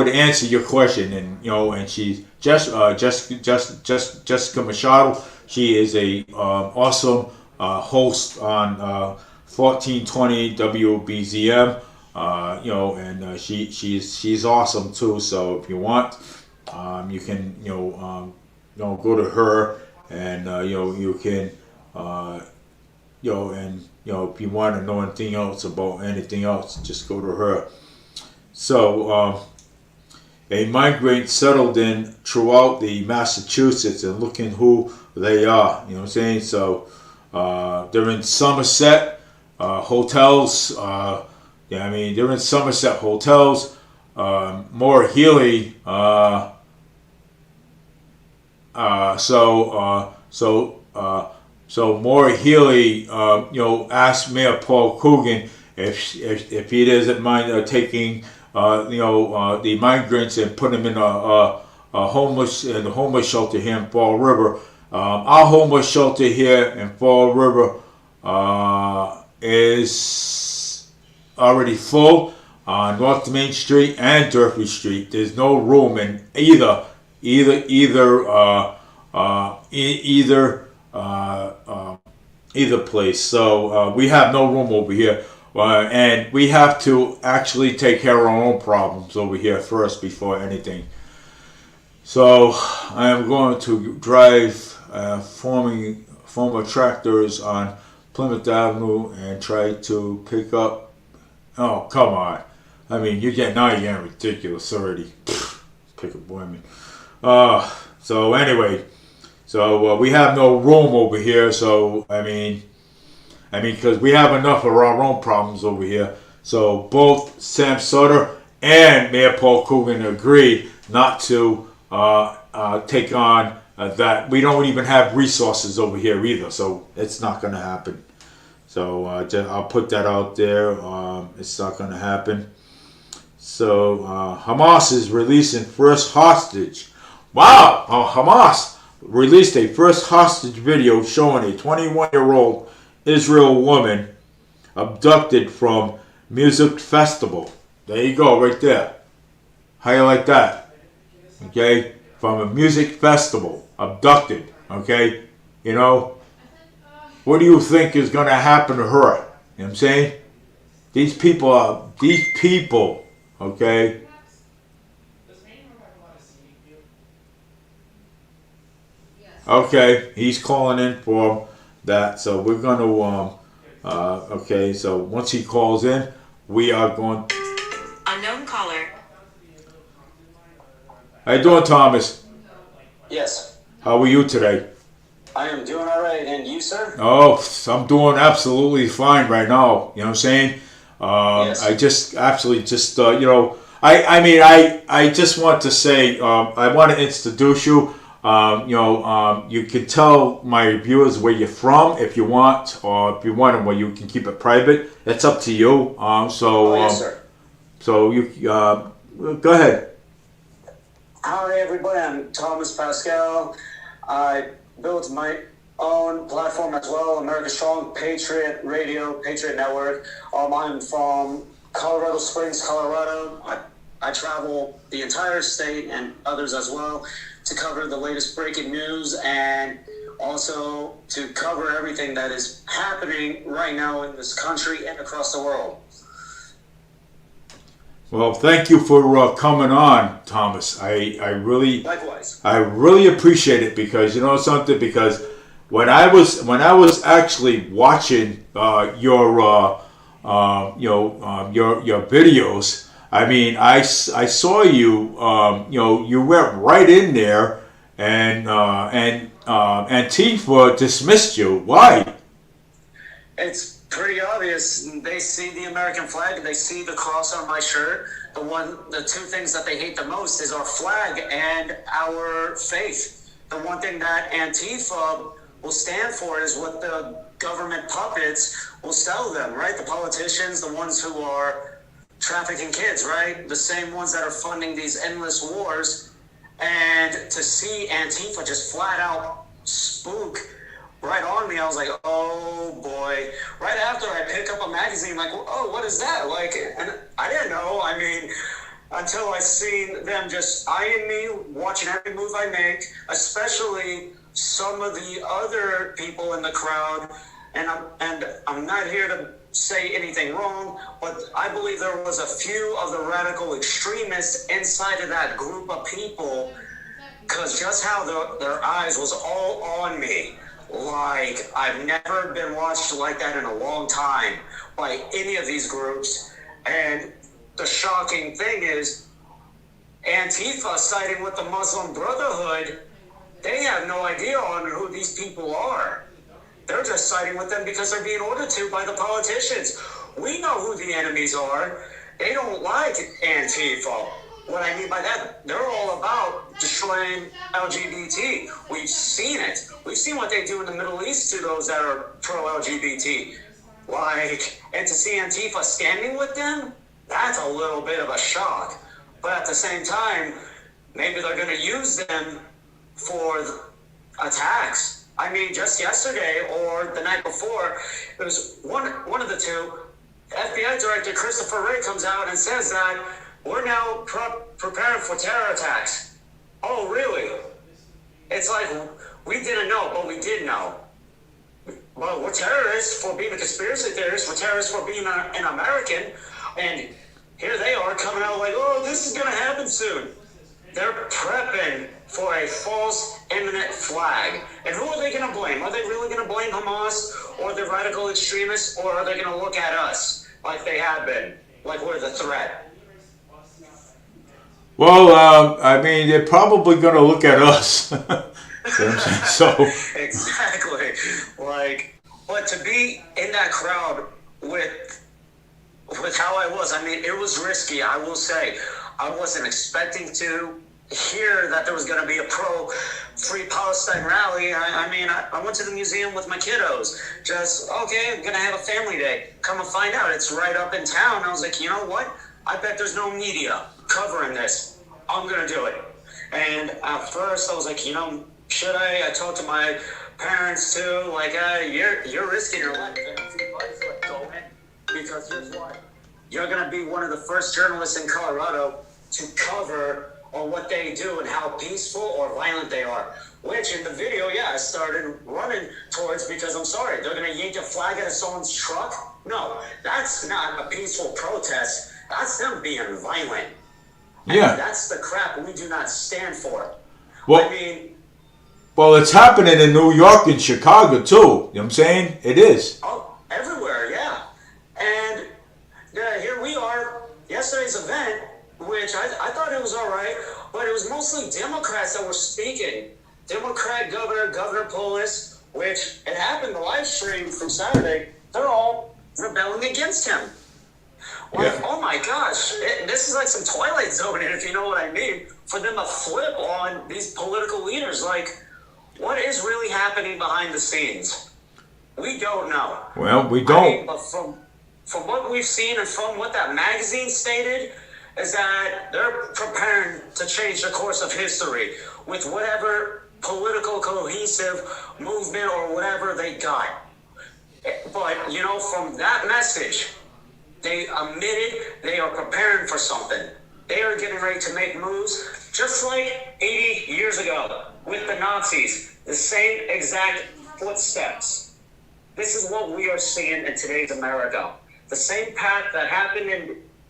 S1: answer your question, and she's Jessica Machado. She is a awesome host on 1420 WBZM. And she's awesome too. So if you want, you can go to her, and you can if you want to know anything else about anything else, just go to her. So a migrant settled in throughout the Massachusetts, and looking who they are. You know what I'm saying? So they're in Somerset hotels. They're in Somerset hotels. Moore Healy. So Moore Healy, asked Mayor Paul Coogan if he doesn't mind taking the migrants and put them in a homeless shelter here in Fall River. Our homeless shelter here in Fall River is already full on North Main Street and Durfee Street. There's no room in either place. So we have no room over here, and we have to actually take care of our own problems over here first before anything. So I am going to drive former tractors on Plymouth Avenue and try to pick up. Oh, come on! You're getting ridiculous already. Pick up women. So anyway. So we have no room over here. So because we have enough of our own problems over here. So both Sam Sutter and Mayor Paul Coogan agreed not to take on that. We don't even have resources over here either. So it's not going to happen. So I'll put that out there. It's not going to happen. So Hamas is releasing first hostage. Wow, Hamas released a first hostage video showing a 21-year-old Israel woman abducted from music festival. There you go, right there. How you like that? Okay, from a music festival, abducted. Okay, you know, what do you think is going to happen to her? You know what I'm saying? These people, okay?
S2: Does Maine have a lot of scenic view? Yes.
S1: Okay, he's calling in for that, so we're going to, okay, so once he calls in, we are going.
S3: Unknown caller.
S1: How you doing, Thomas?
S4: Yes,
S1: How are you today?
S4: I am doing all right. And you, sir?
S1: Oh, I'm doing absolutely fine right now. You know what I'm saying?
S4: Yes.
S1: I just absolutely just you know, I just want to say I want to introduce you. You can tell my viewers where you're from if you want, or if you want, well, you can keep it private. It's up to you.
S4: Yes, sir.
S1: So you go ahead.
S4: Hi, everybody. I'm Thomas Pascal. I built my own platform as well, America Strong, Patriot Radio, Patriot Network. I'm from Colorado Springs, Colorado. I travel the entire state and others as well to cover the latest breaking news and also to cover everything that is happening right now in this country and across the world.
S1: Well, thank you for coming on, Thomas. I really
S4: Likewise.
S1: I really appreciate it because you know something. Because when I was actually watching your your videos, I mean, I saw you. You went right in there, and Antifa dismissed you. Why?
S4: It's pretty obvious. They see the American flag, they see the cross on my shirt. The two things that they hate the most is our flag and our faith. The one thing that Antifa will stand for is what the government puppets will sell them, right? The politicians, the ones who are trafficking kids, right? The same ones that are funding these endless wars. And to see Antifa just flat out spook right on me, I was like, oh boy. Right after I pick up a magazine, like, oh, what is that? Like, and I didn't know. I mean, until I seen them just eyeing me, watching every move I make, especially some of the other people in the crowd. And I'm not here to say anything wrong, but I believe there was a few of the radical extremists inside of that group of people, because just how their eyes was all on me. Like, I've never been watched like that in a long time by any of these groups. And the shocking thing is, Antifa siding with the Muslim Brotherhood, they have no idea on who these people are. They're just siding with them because they're being ordered to by the politicians. We know who the enemies are. They don't like Antifa. What I mean by that, they're all about destroying LGBT. We've seen it. We've seen what they do in the Middle East to those that are pro-LGBT. Like, and to see Antifa standing with them, that's a little bit of a shock. But at the same time, maybe they're going to use them for attacks. I mean, just yesterday or the night before, it was one of the two. FBI Director Christopher Wray comes out and says that we're now preparing for terror attacks. Oh, really? It's like, we didn't know, but we did know. Well, we're terrorists for being a conspiracy theorist. We're terrorists for being an American. And here they are coming out like, oh, this is going to happen soon. They're prepping for a false imminent flag. And who are they going to blame? Are they really going to blame Hamas or the radical extremists? Or are they going to look at us like they have been, like we're the threat?
S1: Well, I mean, they're probably going to look at us. So
S4: Exactly. Like, but to be in that crowd with how I was, I mean, it was risky. I will say, I wasn't expecting to hear that there was going to be a pro-Free Palestine rally. I went to the museum with my kiddos. Just, okay, I'm going to have a family day. Come and find out. It's right up in town. I was like, you know what? I bet there's no media covering this. I'm going to do it. And at first, I was like, should I? I talked to my parents too. Like, you're risking your life. And everybody's like, go ahead. Because here's what. You're going to be one of the first journalists in Colorado to cover on what they do and how peaceful or violent they are. Which in the video, yeah, I started running towards because I'm sorry, they're going to yank a flag out of someone's truck? No, that's not a peaceful protest. That's them being violent.
S1: Yeah.
S4: And that's the crap we do not stand for.
S1: Well,
S4: I mean,
S1: well, it's happening in New York and Chicago too. You know what I'm saying? It is.
S4: oh, everywhere, yeah. And here we are, yesterday's event, which I thought it was all right, but it was mostly Democrats that were speaking. Democrat Governor Polis, which it happened, the live stream from Saturday, they're all rebelling against him. Like,
S1: Yeah.
S4: oh my gosh, this is like some Twilight Zone, if you know what I mean, for them to flip on these political leaders. Like, what is really happening behind the scenes? We don't know.
S1: Well, we
S4: I
S1: don't.
S4: mean, but from what we've seen and from what that magazine stated, is that they're preparing to change the course of history with whatever political cohesive movement or whatever they got. But, you know, from that message, they admitted they are preparing for something. They are getting ready to make moves just like 80 years ago with the Nazis. The same exact footsteps. This is what we are seeing in today's America. The same path that happened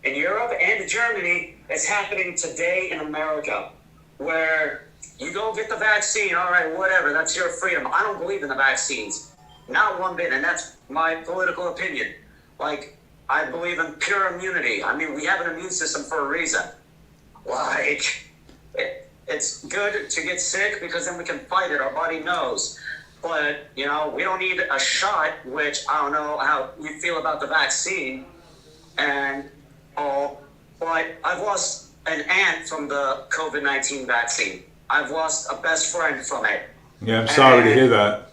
S4: in Europe and Germany is happening today in America, where you go get the vaccine, all right, whatever, that's your freedom. I don't believe in the vaccines. Not one bit, and that's my political opinion. Like, I believe in pure immunity. I mean, we have an immune system for a reason. Like, it's good to get sick because then we can fight it. Our body knows. But, you know, we don't need a shot, which I don't know how you feel about the vaccine and all. But I've lost an aunt from the COVID-19 vaccine. I've lost a best friend from it.
S1: Yeah, I'm sorry to hear that.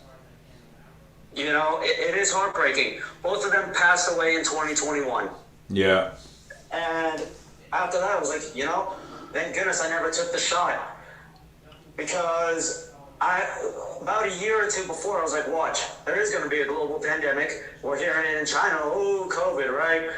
S4: You know, it is heartbreaking. Both of them passed away in 2021.
S1: Yeah.
S4: And after that, I was like, you know, thank goodness I never took the shot. Because about a year or two before, I was like, watch, there is going to be a global pandemic. We're hearing it in China. Oh, COVID, right?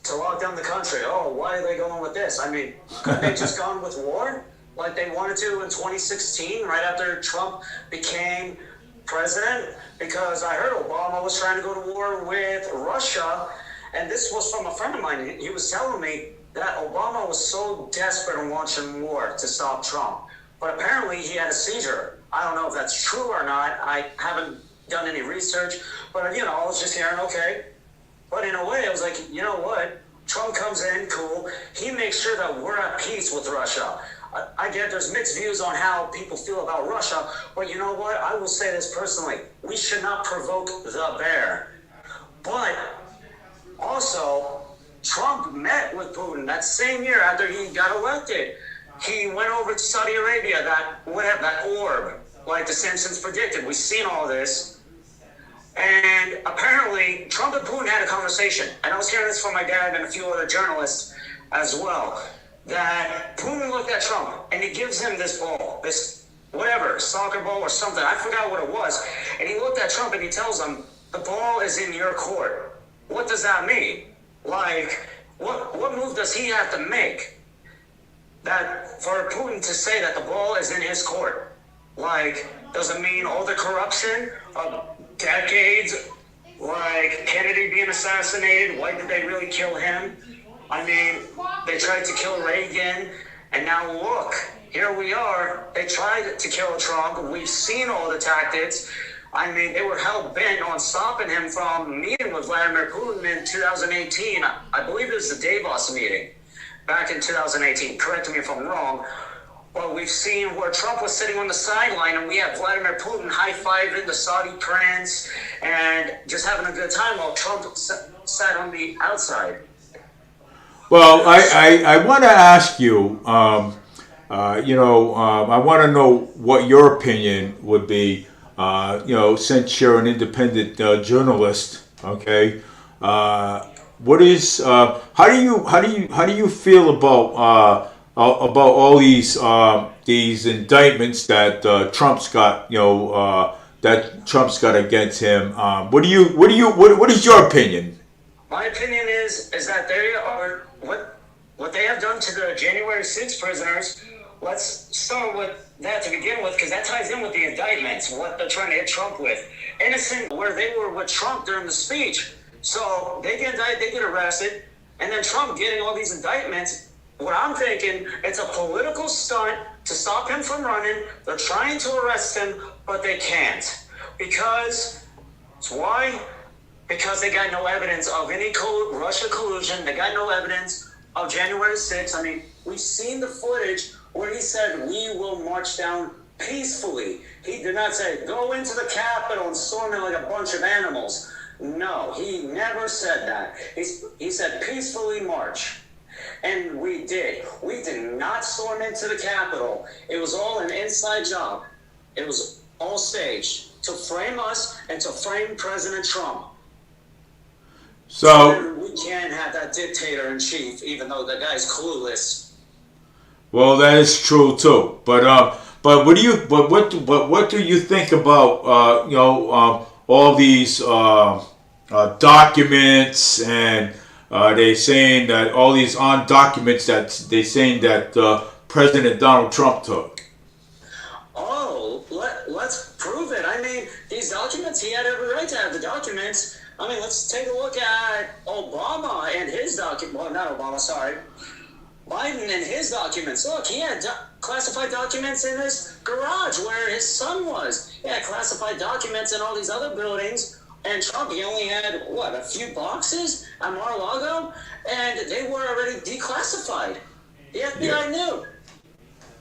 S4: To lock down the country. Oh, why are they going with this? I mean, couldn't they just gone with war like they wanted to in 2016, right after Trump became president? Because I heard Obama was trying to go to war with Russia. And this was from a friend of mine. He was telling me that Obama was so desperate in launching war to stop Trump. But apparently he had a seizure. I don't know if that's true or not. I haven't done any research. But, you know, I was just hearing, okay. But in a way, I was like, you know what? Trump comes in, cool. He makes sure that we're at peace with Russia. I get there's mixed views on how people feel about Russia. But you know what? I will say this personally. We should not provoke the bear. But also, Trump met with Putin that same year after he got elected. He went over to Saudi Arabia, that orb, like the Simpsons predicted. We've seen all this. And apparently, Trump and Putin had a conversation. And I was hearing this from my dad and a few other journalists as well. That Putin looked at Trump and he gives him this ball, this whatever, soccer ball or something. I forgot what it was. And he looked at Trump and he tells him, the ball is in your court. What does that mean? Like, what move does he have to make that for Putin to say that the ball is in his court? Like, does it mean all the corruption of decades, like Kennedy being assassinated? Why did they really kill him? I mean, they tried to kill Reagan, and now look, here we are. They tried to kill Trump. We've seen all the tactics. I mean, they were hell-bent on stopping him from meeting with Vladimir Putin in 2018. I believe it was the Davos meeting back in 2018. Correct me if I'm wrong. Well, we've seen where Trump was sitting on the sideline, and we have Vladimir Putin high-fiving the Saudi prince and just having a good time while Trump sat on the outside.
S1: Well, I want to ask you, I want to know what your opinion would be, since you're an independent journalist, okay? What is, how do you feel about all these indictments that Trump's got, that Trump's got against him? What is your opinion?
S4: My opinion is that they are what they have done to the January 6th prisoners, let's start with that to begin with, because that ties in with the indictments, what they're trying to hit Trump with. Innocent, where they were with Trump during the speech. So they get indicted, they get arrested, and then Trump getting all these indictments. What I'm thinking, it's a political stunt to stop him from running. They're trying to arrest him, but they can't. Because, why? Because they got no evidence of any Russia collusion. They got no evidence of January 6th. I mean, we've seen the footage where he said, we will march down peacefully. He did not say, go into the Capitol and storm it like a bunch of animals. No, he never said that. He said, peacefully march. And we did. We did not storm into the Capitol. It was all an inside job. It was all staged to frame us and to frame President Trump.
S1: So
S4: we can't have that dictator in chief, even though the guy's clueless.
S1: well, that is true too. But what do you what do you think about all these documents and they saying that all these on documents that they saying that President Donald Trump took?
S4: Oh, let's prove it. I mean, these documents, he had every right to have the documents. I mean, let's take a look at Obama and his document. Well, not Obama, sorry. Biden and his documents. Look, he had classified documents in his garage where his son was. He had classified documents in all these other buildings. And Trump, he only had, what, a few boxes at Mar-a-Lago? And they were already declassified. The FBI knew.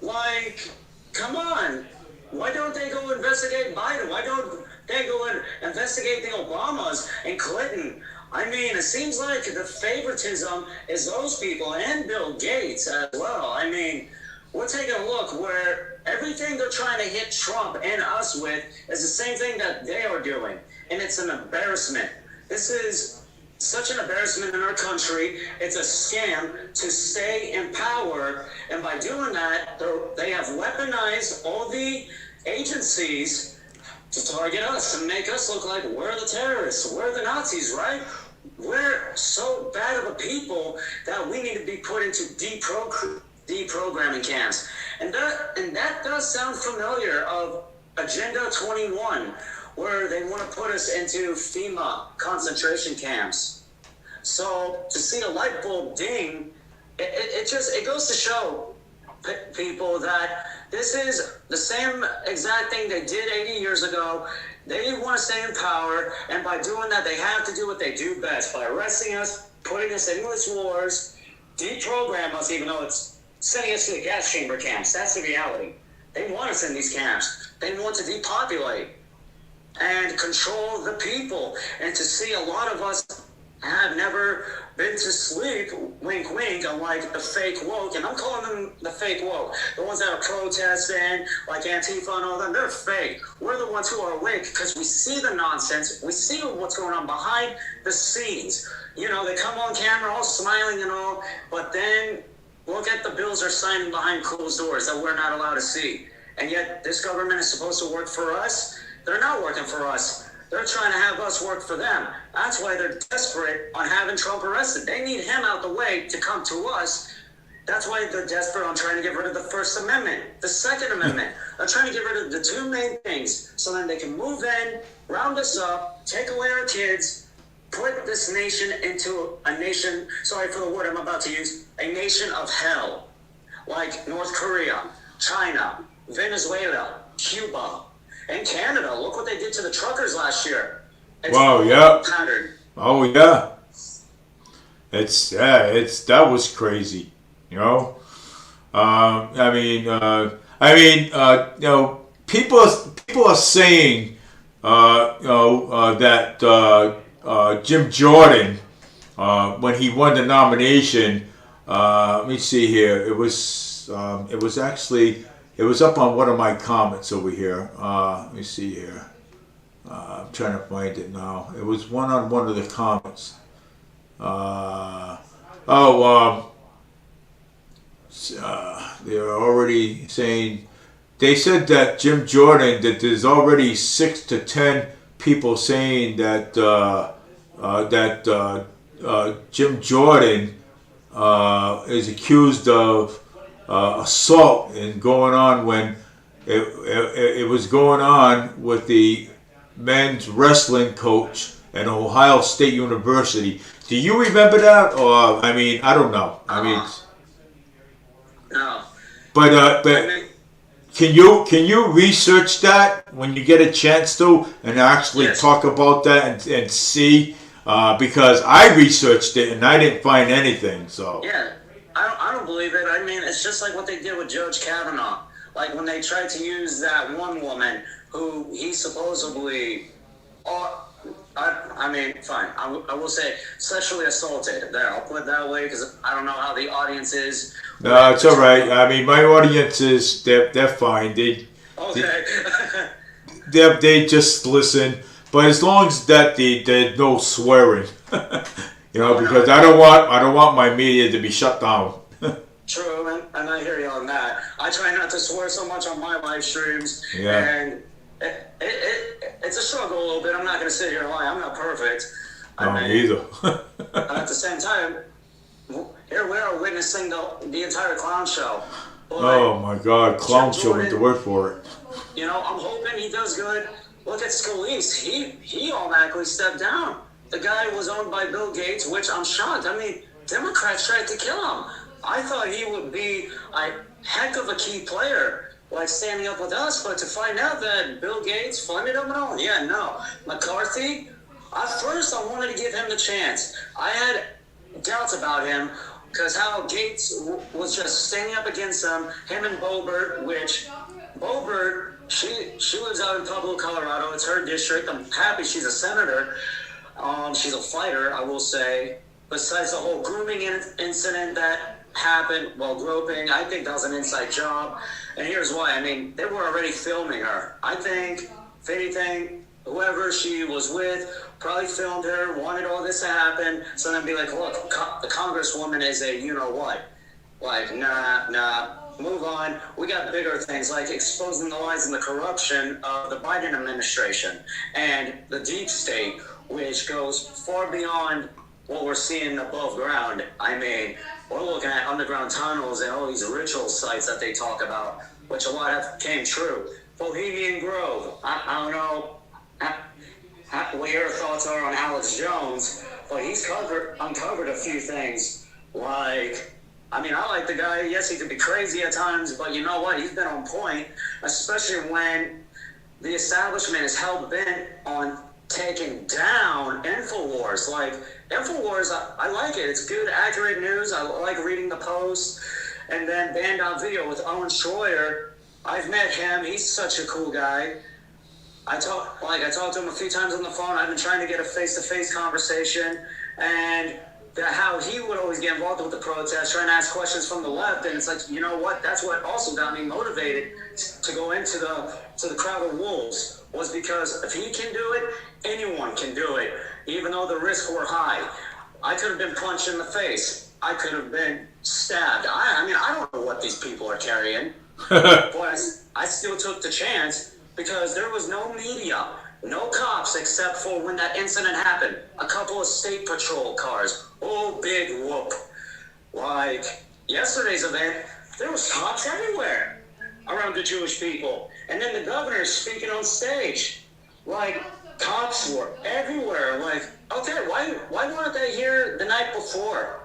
S4: Like, come on. Why don't they go investigate Biden? Why don't they go and investigate the Obamas and Clinton? I mean, it seems like the favoritism is those people and Bill Gates as well. I mean, we're taking a look where everything they're trying to hit Trump and us with is the same thing that they are doing. And it's an embarrassment. This is such an embarrassment in our country. It's a scam to stay in power. And by doing that, they have weaponized all the agencies to target us and make us look like we're the terrorists, we're the Nazis, right? We're so bad of a people that we need to be put into deprogramming camps. And that does sound familiar of Agenda 21, where they want to put us into FEMA concentration camps. So to see a light bulb ding, it goes to show people that this is the same exact thing they did 80 years ago. They want to stay in power, and by doing that, they have to do what they do best, by arresting us, putting us in endless wars, deprogram us, even though it's sending us to the gas chamber camps. That's the reality. They want us in these camps. They want to depopulate and control the people. And to see a lot of us have never been to sleep, wink, wink, unlike the fake woke, and I'm calling them the fake woke. The ones that are protesting, like Antifa and all them, they're fake. We're the ones who are awake because we see the nonsense. We see what's going on behind the scenes. You know, they come on camera all smiling and all, but then look at the bills they're signing behind closed doors that we're not allowed to see. And yet this government is supposed to work for us. They're not working for us. They're trying to have us work for them. That's why they're desperate on having Trump arrested. They need him out the way to come to us. That's why they're desperate on trying to get rid of the First Amendment, the Second Amendment. They're trying to get rid of the two main things so then they can move in, round us up, take away our kids, put this nation into a nation, sorry for the word I'm about to use, a nation of hell, like North Korea, China, Venezuela, Cuba, and Canada. Look what they did to the truckers last year.
S1: Wow, yeah. Oh yeah. That was crazy. You know. People are saying, that Jim Jordan, when he won the nomination, let me see here. It was actually. It was up on one of my comments over here. Let me see here. I'm trying to find it now. It was on one of the comments. They're already saying, they said that Jim Jordan, that there's already 6 to 10 people saying that Jim Jordan is accused of assault and going on when it was going on with the men's wrestling coach at Ohio State University. Do you remember that? Or I mean, I don't know. I mean,
S4: No.
S1: but can you research that when you get a chance to and actually
S4: Yes.
S1: talk about that and see? Because I researched it and I didn't find anything. So
S4: Yeah, I don't believe it. I mean, it's just like what they did with Judge Kavanaugh. Like when they tried to use that one woman who he supposedly, I mean, fine. I will say sexually assaulted. There, I'll put it that way because I don't know how the audience is.
S1: no, it's all right. I mean, my audience is they're fine.
S4: Okay.
S1: They just listen. But as long as that there's no swearing, because I don't want my media to be shut down.
S4: True, and I hear you on that. I try not to swear so much on my live streams,
S1: Yeah.
S4: and it's a struggle a little bit. I'm not going to sit here and lie. I'm not perfect.
S1: No, me either.
S4: At the same time, here we are witnessing the entire clown show. But,
S1: Oh my God, clown show is the word for it.
S4: you know, I'm hoping he does good. Look at Scalise. He automatically stepped down. The guy was owned by Bill Gates, which I'm shocked. I mean, Democrats tried to kill him. I thought he would be a heck of a key player, like standing up with us, but to find out that Bill Gates funded him and all, yeah, no. McCarthy, at first I wanted to give him the chance. I had doubts about him because how Gates was just standing up against him and Boebert, which Boebert, she lives out in Pueblo, Colorado. It's her district. I'm happy she's a senator. She's a fighter, I will say. Besides the whole grooming incident that happened while groping, I think that was an inside job. And here's why. I mean, they were already filming her. I think, if anything, whoever she was with probably filmed her, wanted all this to happen, so then be like, look, the congresswoman is a you-know-what. Like, nah, move on. We got bigger things, like exposing the lies and the corruption of the Biden administration and the deep state, which goes far beyond what we're seeing above ground. I mean, we're looking at underground tunnels and all these ritual sites that they talk about, which a lot of came true. Bohemian Grove, I don't know what your thoughts are on Alex Jones, but he's uncovered a few things. Like, I mean, I like the guy. Yes, he could be crazy at times, but you know what? He's been on point, especially when the establishment is hell-bent on taking down InfoWars. Like, InfoWars, I like it. It's good, accurate news. I like reading the posts. And then Band.video with Owen Schroyer. I've met him. He's such a cool guy. I talked to him a few times on the phone. I've been trying to get a face-to-face conversation. And how he would always get involved with the protest, trying to ask questions from the left. And it's like, you know what? That's what also got me motivated to go into the crowd of wolves, was because if he can do it, anyone can do it, even though the risks were high. I could have been punched in the face. I could have been stabbed. I mean, I don't know what these people are carrying, but I still took the chance because there was no media, no cops, except for when that incident happened. A couple of state patrol cars. Oh, big whoop. Like, yesterday's event, there was cops everywhere around the Jewish people. And then the governor speaking on stage. Like, cops were everywhere. Like, okay, why weren't they here the night before?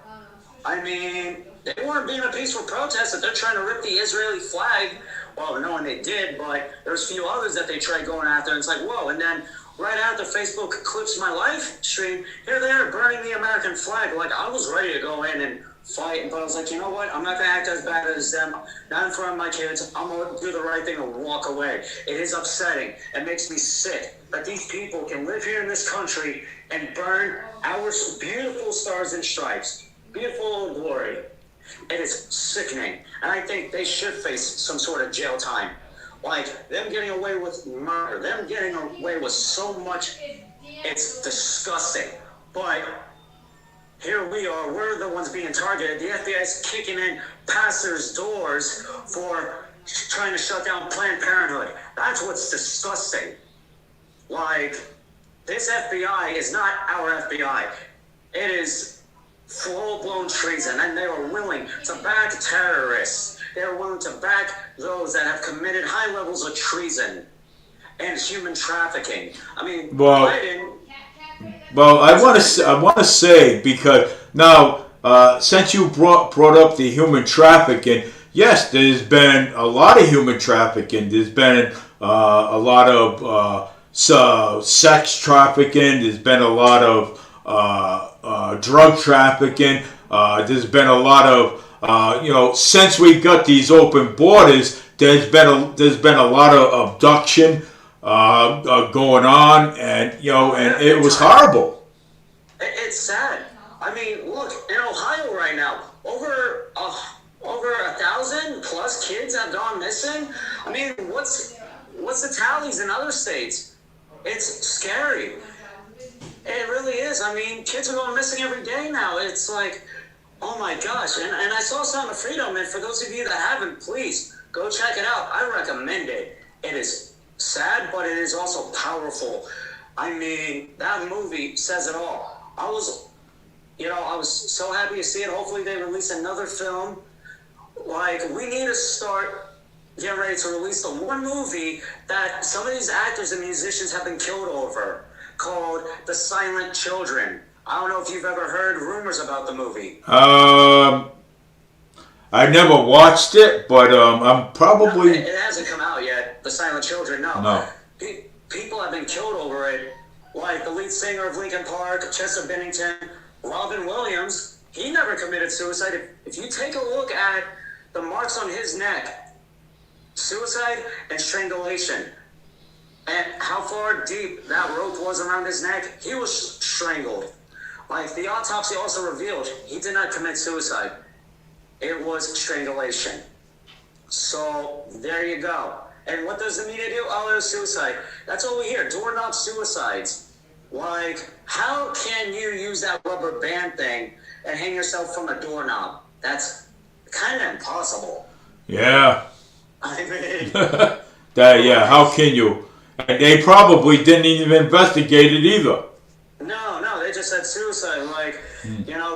S4: I mean, they weren't being a peaceful protest that they're trying to rip the Israeli flag. Well, knowing they did, but there's a few others that they tried going after. And it's like, whoa. And then right after Facebook clips my live stream, here they are burning the American flag. Like, I was ready to go in and fight, but I was like, you know what? I'm not going to act as bad as them. Not in front of my kids. I'm going to do the right thing and walk away. It is upsetting. It makes me sick that these people can live here in this country and burn our beautiful stars and stripes. Beautiful glory. It is sickening. And I think they should face some sort of jail time. Like, them getting away with murder, them getting away with so much, it's disgusting. But here we are, we're the ones being targeted. The FBI is kicking in pastors' doors for trying to shut down Planned Parenthood. That's what's disgusting. Like, this FBI is not our FBI. It is full-blown treason, and they were willing to back terrorists. They were willing to back those that have committed high levels of treason and human trafficking. I mean,
S1: Well,
S4: Biden.
S1: Well, I want to say, because now, since you brought up the human trafficking, yes, there's been a lot of human trafficking. There's been a lot of sex trafficking. There's been a lot of drug trafficking. There's been a lot of since we got these open borders, there's been a lot of abduction going on, and and it was horrible.
S4: It's sad. I mean, look, in Ohio right now, over 1,000 plus kids have gone missing. I mean, what's the tallies in other states? It's scary. It really is. I mean, kids are going missing every day now. It's like, oh my gosh. And I saw Sound of Freedom, and for those of you that haven't, please go check it out. I recommend it. It is sad, but it is also powerful. I mean, that movie says it all. I was so happy to see it. Hopefully they release another film. Like, we need to start getting ready to release the one movie that some of these actors and musicians have been killed over, called The Silent Children. I don't know if you've ever heard rumors about the movie.
S1: I never watched it, but I'm probably.
S4: No, it hasn't come out yet. The Silent Children, no.
S1: No.
S4: People have been killed over it. Like the lead singer of Linkin Park, Chester Bennington, Robin Williams. He never committed suicide. If you take a look at the marks on his neck, suicide and strangulation, and how far deep that rope was around his neck, he was strangled. Like, the autopsy also revealed he did not commit suicide. It was strangulation. So, there you go. And what does the media do? Oh, it was suicide. That's all we hear. Doorknob suicides. Like, how can you use that rubber band thing and hang yourself from a doorknob? That's kind of impossible.
S1: Yeah.
S4: I mean...
S1: How can you? And they probably didn't even investigate it either.
S4: No, they just said suicide. Like,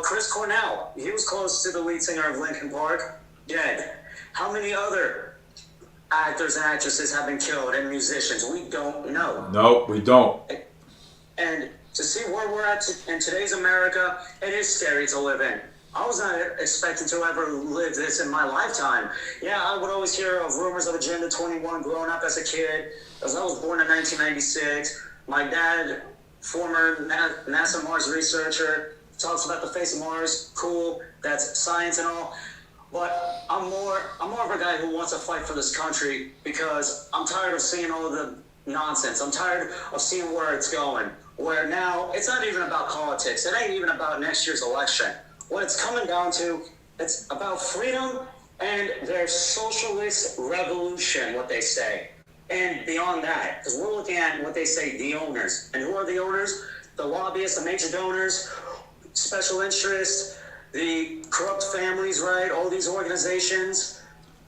S4: Chris Cornell, he was close to the lead singer of Linkin Park, dead. How many other actors and actresses have been killed, and musicians? We don't know.
S1: No, we don't.
S4: And to see where we're at in today's America, it is scary to live in. I was not expecting to ever live this in my lifetime. Yeah, I would always hear of rumors of Agenda 21 growing up as a kid, because I was born in 1996. My dad, former NASA Mars researcher, talks about the face of Mars. Cool, that's science and all. But I'm more of a guy who wants to fight for this country, because I'm tired of seeing all the nonsense. I'm tired of seeing where it's going. Where now it's not even about politics. It ain't even about next year's election. What it's coming down to, it's about freedom and their socialist revolution, what they say. And beyond that, because we're looking at what they say, the owners. And who are the owners? The lobbyists, the major donors, special interests, the corrupt families, right? All these organizations.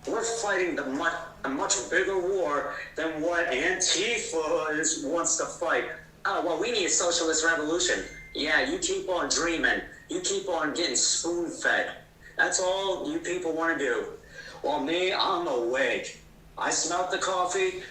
S4: We're fighting a much bigger war than what Antifa wants to fight. Oh, well, we need a socialist revolution. Yeah, you keep on dreaming. You keep on getting spoon-fed. That's all you people want to do. Well, me, I'm awake. I smelled the coffee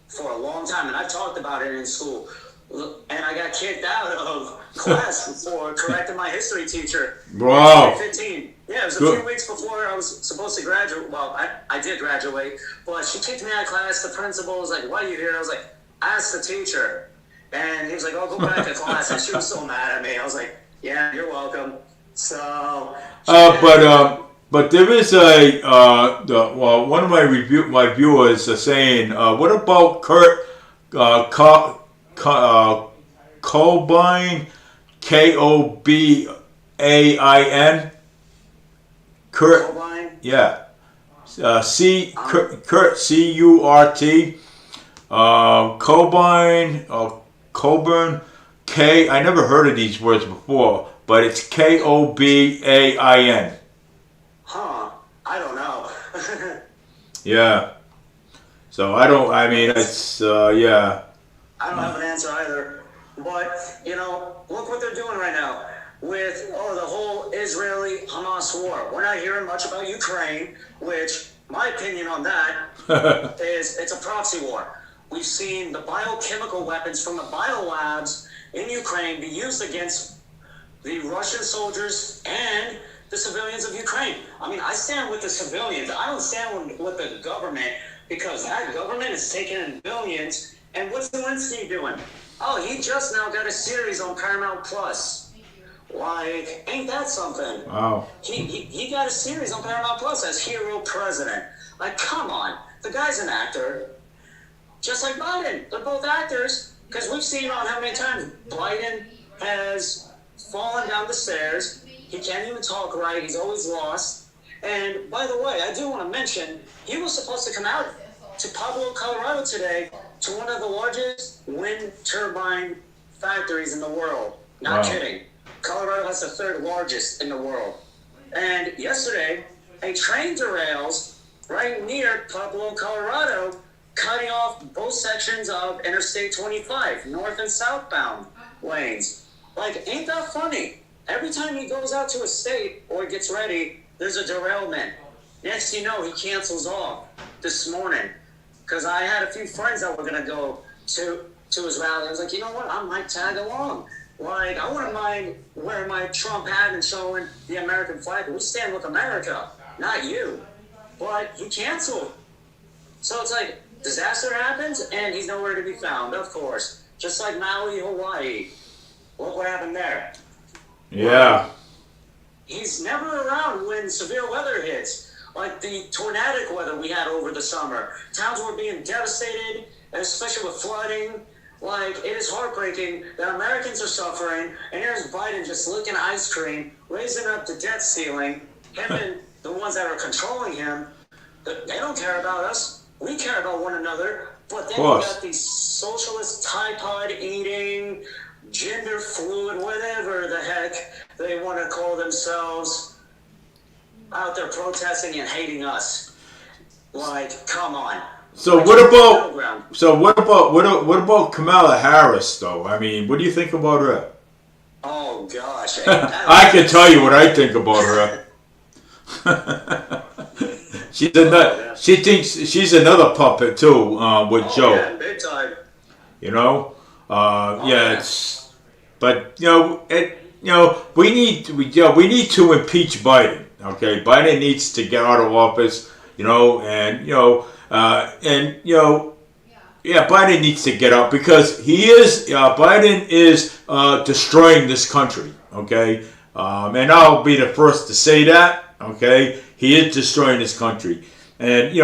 S4: for a long time, and I've talked about it in school. And I got kicked out of class for correcting my history teacher.
S1: Wow.
S4: 2015. Yeah, it was a few weeks before I was supposed to graduate. Well, I did graduate, but she kicked me out of class. The principal was like, "Why are you here?" I was like, "Ask the teacher." And he was like, "Oh, go back to class." And she was so mad at me. I was like, "Yeah, you're welcome." So.
S1: But there is one of my viewers are saying, what about Kurt Cobain, Kobain, Kurt,
S4: Cobain?
S1: yeah, Kurt Curt, Cobain, K. I never heard of these words before, but it's Kobain.
S4: Huh? I don't know.
S1: Yeah. So I mean, it's yeah.
S4: I don't have an answer either. But, look what they're doing right now. with the whole Israeli-Hamas war. We're not hearing much about Ukraine, which my opinion on that is it's a proxy war. We've seen the biochemical weapons from the biolabs in Ukraine be used against the Russian soldiers and the civilians of Ukraine. I mean, I stand with the civilians. I don't stand with the government, because that government is taking in billions. And what's Zelensky doing? Oh, he just now got a series on Paramount Plus. Like, ain't that something?
S1: Wow.
S4: He got a series on Paramount Plus as Hero President. Like, come on. The guy's an actor. Just like Biden. They're both actors. Because we've seen on how many times Biden has fallen down the stairs. He can't even talk right. He's always lost. And by the way, I do want to mention, he was supposed to come out to Pueblo, Colorado today, to one of the largest wind turbine factories in the world. Not kidding. Colorado has the third largest in the world. And yesterday, a train derails right near Pueblo, Colorado, cutting off both sections of Interstate 25, north and southbound lanes. Like, ain't that funny? Every time he goes out to a state or gets ready, there's a derailment. Next you know, he cancels off this morning. Because I had a few friends that were going to go to his rally. I was like, you know what? I might tag along. Like, I wouldn't mind wearing my Trump hat and showing the American flag. We stand with America, not you. But he canceled. So it's like, disaster happens, and he's nowhere to be found, of course. Just like Maui, Hawaii. Look what happened there.
S1: Yeah.
S4: He's never around when severe weather hits, like the tornadic weather we had over the summer. Towns were being devastated, especially with flooding. Like, it is heartbreaking that Americans are suffering, and here's Biden just licking ice cream, raising up the debt ceiling. Him and the ones that are controlling him, they don't care about us. We care about one another. But then you got these socialist Tide Pod eating, gender fluid, whatever the heck they want to call themselves, out there protesting and hating us. Like, come on.
S1: So what about Kamala Harris though? I mean, what do you think about her?
S4: Oh gosh.
S1: I can tell you what I think about her. She thinks she's another puppet too, with Joe.
S4: Yeah, big time.
S1: You know, it's, but we need to impeach Biden. Okay, Biden needs to get out of office. Biden needs to get out because Biden is destroying this country. Okay, and I'll be the first to say that. Okay, he is destroying this country, and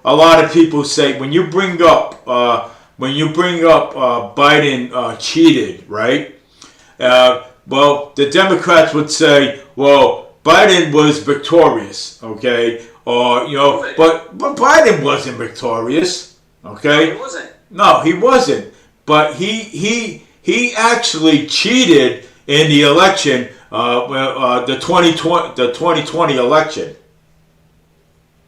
S1: a lot of people say when you bring up Biden cheated, right? Well, the Democrats would say, well, Biden was victorious, okay? But Biden wasn't victorious, okay?
S4: No, he wasn't.
S1: No, he wasn't. But he actually cheated in the election, the 2020 election.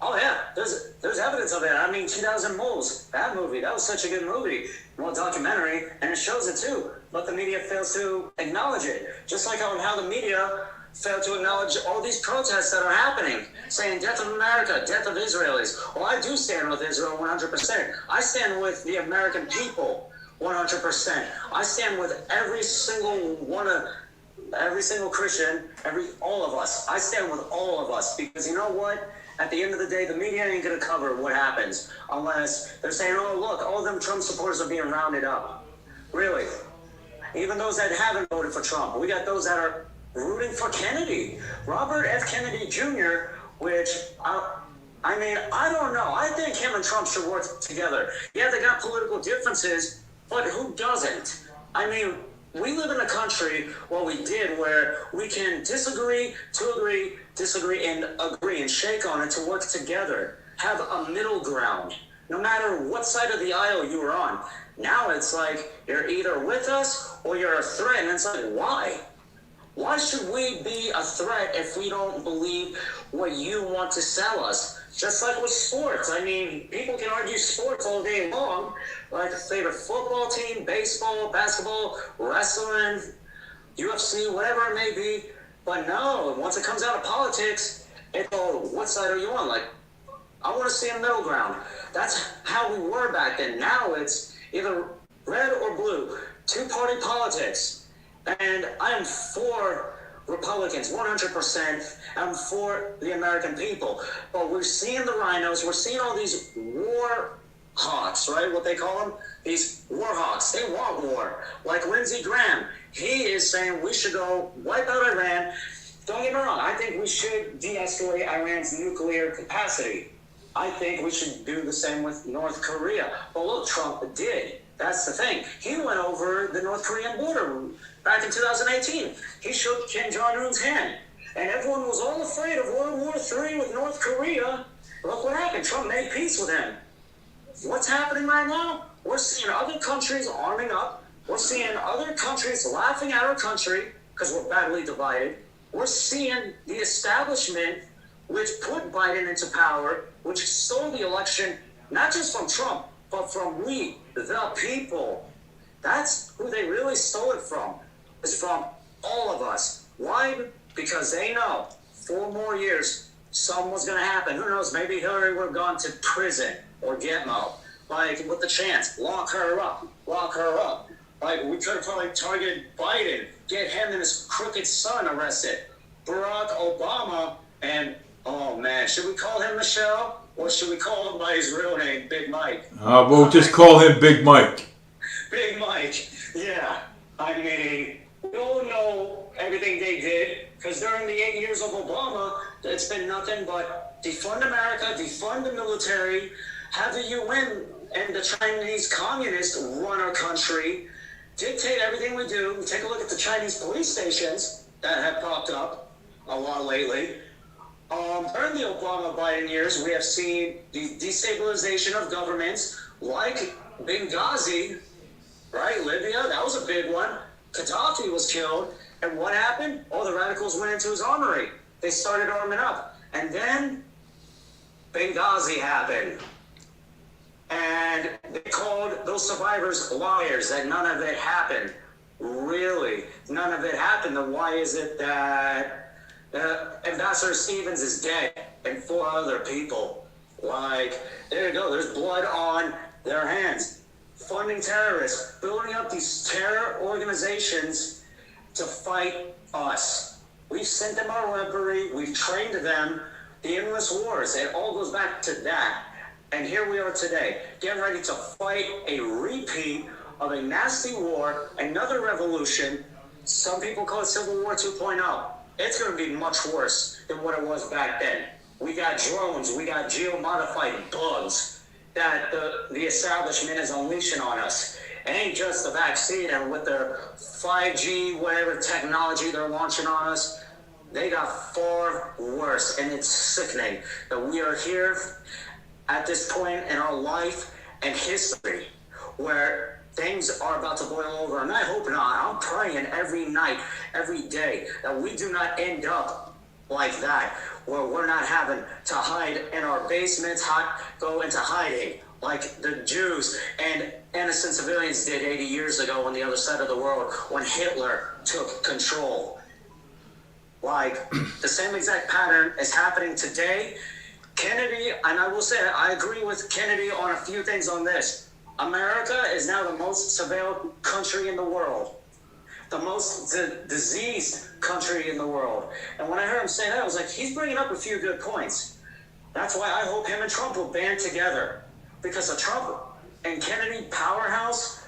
S4: Oh yeah, there's evidence of it. I mean, 2000 Moles, that movie, that was such a good movie, well, documentary, and it shows it too. But the media fails to acknowledge it, just like how the media failed to acknowledge all these protests that are happening, saying death of America, death of Israelis. Well, I do stand with Israel 100%. I stand with the American people 100%. I stand with every single Christian, all of us. I stand with all of us because you know what? At the end of the day, the media ain't going to cover what happens unless they're saying, oh, look, all of them Trump supporters are being rounded up. Really. Even those that haven't voted for Trump. We got those that are rooting for Kennedy. Robert F. Kennedy Jr., which, I don't know. I think him and Trump should work together. Yeah, they got political differences, but who doesn't? I mean, we live in a country, we did, where we can disagree, and agree, and shake on it to work together. Have a middle ground, no matter what side of the aisle you are on. Now it's like, you're either with us or you're a threat, and it's like, why? Why should we be a threat if we don't believe what you want to sell us? Just like with sports. I mean, people can argue sports all day long, like a favorite football team, baseball, basketball, wrestling, UFC, whatever it may be. But no, once it comes out of politics, it's all, what side are you on? Like, I want to see a middle ground. That's how we were back then. Now it's either red or blue. Two-party politics. And I am for Republicans, 100%. I'm for the American people. But we're seeing the rhinos. We're seeing all these war hawks, right? What they call them? These war hawks. They want war. Like Lindsey Graham. He is saying we should go wipe out Iran. Don't get me wrong. I think we should de-escalate Iran's nuclear capacity. I think we should do the same with North Korea. But look, Trump did. That's the thing. He went over the North Korean border back in 2018. He shook Kim Jong-un's hand. And everyone was all afraid of World War III with North Korea. Look what happened. Trump made peace with him. What's happening right now? We're seeing other countries arming up. We're seeing other countries laughing at our country because we're badly divided. We're seeing the establishment which put Biden into power, which stole the election, not just from Trump, but from we, the people. That's who they really stole it from. It's from all of us. Why? Because they know 4 more years, something was going to happen. Who knows? Maybe Hillary would have gone to prison or Gitmo. Like, with the chance, lock her up. Like, we could have probably targeted Biden, get him and his crooked son arrested. Barack Obama and, oh man, should we call him Michelle? Or should we call him by his real name, Big Mike?
S1: We'll just call him Big Mike.
S4: Big Mike, yeah. I mean, we all know everything they did, because during the 8 years of Obama, it's been nothing but defund America, defund the military, have the UN and the Chinese communists run our country, dictate everything we do. Take a look at the Chinese police stations that have popped up a lot lately. During the Obama-Biden years, we have seen the destabilization of governments like Benghazi, right? Libya, that was a big one. Gaddafi was killed. And what happened? All the radicals went into his armory. They started arming up. And then Benghazi happened. And they called those survivors liars, that none of it happened. Really? None of it happened. Then why is it that Ambassador Stevens is dead and 4 other people? Like, there you go. There's blood on their hands. Funding terrorists, building up these terror organizations to fight us. We've sent them our weaponry. We've trained them. The endless wars. It all goes back to that. And here we are today, getting ready to fight a repeat of a nasty war, another revolution. Some people call it Civil War 2.0. It's going to be much worse than what it was back then. We got drones, we got geo-modified bugs that the establishment is unleashing on us. It ain't just the vaccine, and with their 5G, whatever technology they're launching on us, they got far worse, and it's sickening that we are here at this point in our life and history where things are about to boil over. And I hope not. I'm praying every night, every day, that we do not end up like that, where we're not having to hide in our basements, go into hiding like the Jews and innocent civilians did 80 years ago on the other side of the world when Hitler took control. Like, the same exact pattern is happening today. Kennedy, and I will say, I agree with Kennedy on a few things on this. America is now the most surveilled country in the world. The most diseased country in the world. And when I heard him say that, I was like, he's bringing up a few good points. That's why I hope him and Trump will band together. Because the Trump and Kennedy powerhouse,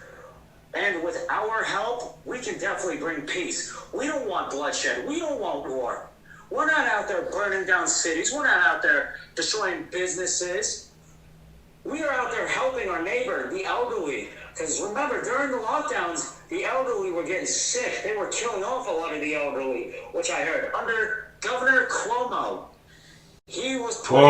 S4: and with our help, we can definitely bring peace. We don't want bloodshed. We don't want war. We're not out there burning down cities. We're not out there destroying businesses. We are out there helping our neighbor, the elderly. Because remember, during the lockdowns, the elderly were getting sick. They were killing off a lot of the elderly, which I heard. Under Governor Cuomo, he was putting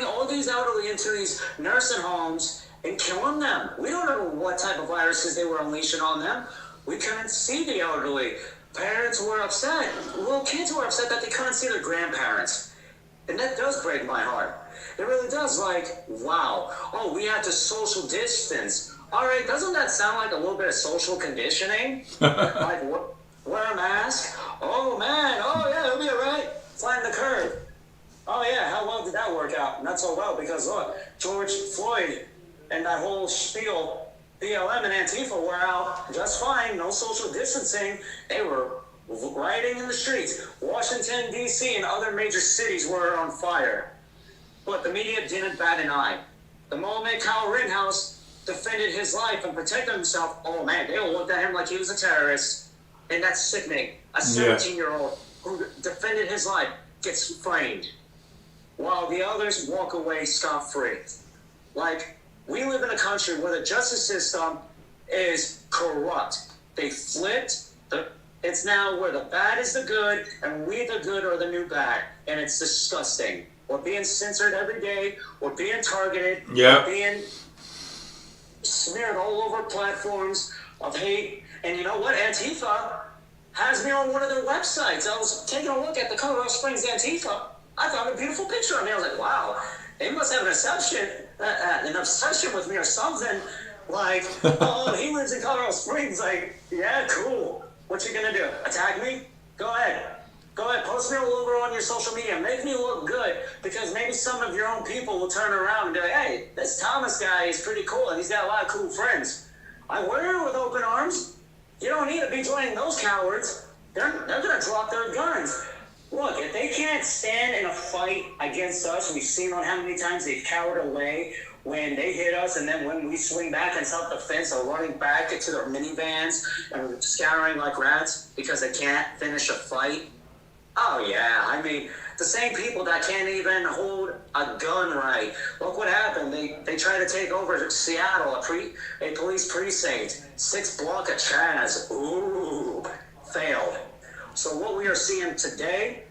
S4: all these elderly into these nursing homes and killing them. We don't know what type of viruses they were unleashing on them. We couldn't see the elderly. Parents were upset. Well, kids were upset that they couldn't see their grandparents. And that does break my heart. It really does. Like, wow. Oh, we have to social distance. All right, doesn't that sound like a little bit of social conditioning? Like, wear a mask? Oh, man. Oh, yeah, it'll be all right. Flatten the curve. Oh, yeah, how well did that work out? Not so well, because look, George Floyd and that whole spiel, BLM and Antifa were out just fine, no social distancing. They were rioting in the streets. Washington, D.C. and other major cities were on fire. But the media didn't bat an eye. The moment Kyle Rittenhouse defended his life and protected himself, oh man, they all looked at him like he was a terrorist. And that's sickening. A 17-year-old who defended his life gets framed, while the others walk away scot-free. Like, we live in a country where the justice system is corrupt. They flipped. It's now where the bad is the good, and we the good are the new bad. And it's disgusting. We're being censored every day. We're being targeted.
S1: Yeah.
S4: We're being smeared all over platforms of hate. And you know what? Antifa has me on one of their websites. I was taking a look at the Colorado Springs Antifa. I found a beautiful picture of me. I was like, wow, they must have an obsession with me or something. Like, oh, he lives in Colorado Springs. Like, yeah, cool. What you gonna do? Attack me? Go ahead. Go ahead. Post me all over on your social media. Make me look good, because maybe some of your own people will turn around and be like, hey, this Thomas guy is pretty cool and he's got a lot of cool friends. I wear it with open arms. You don't need to be joining those cowards. They're gonna drop their guns. Look, if they can't stand in a fight against us, we've seen on how many times they've cowered away when they hit us, and then when we swing back in self-defense, they're running back into their minivans and scattering like rats because they can't finish a fight. Oh, yeah. I mean, the same people that can't even hold a gun right. Look what happened. They tried to take over Seattle, a police precinct. 6 block of Chaz. Ooh, failed. So what we are seeing today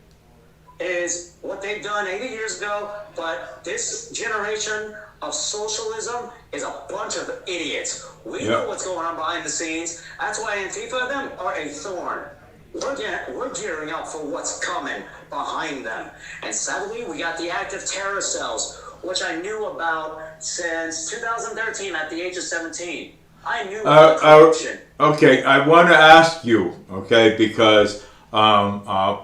S4: is what they've done 80 years ago, but this generation of socialism is a bunch of idiots. We know what's going on behind the scenes. That's why Antifa and them are a thorn. We're gearing up for what's coming behind them. And sadly, we got the active terror cells, which I knew about since 2013 at the age of 17. I knew about corruption.
S1: Okay, I want to ask you, okay, because my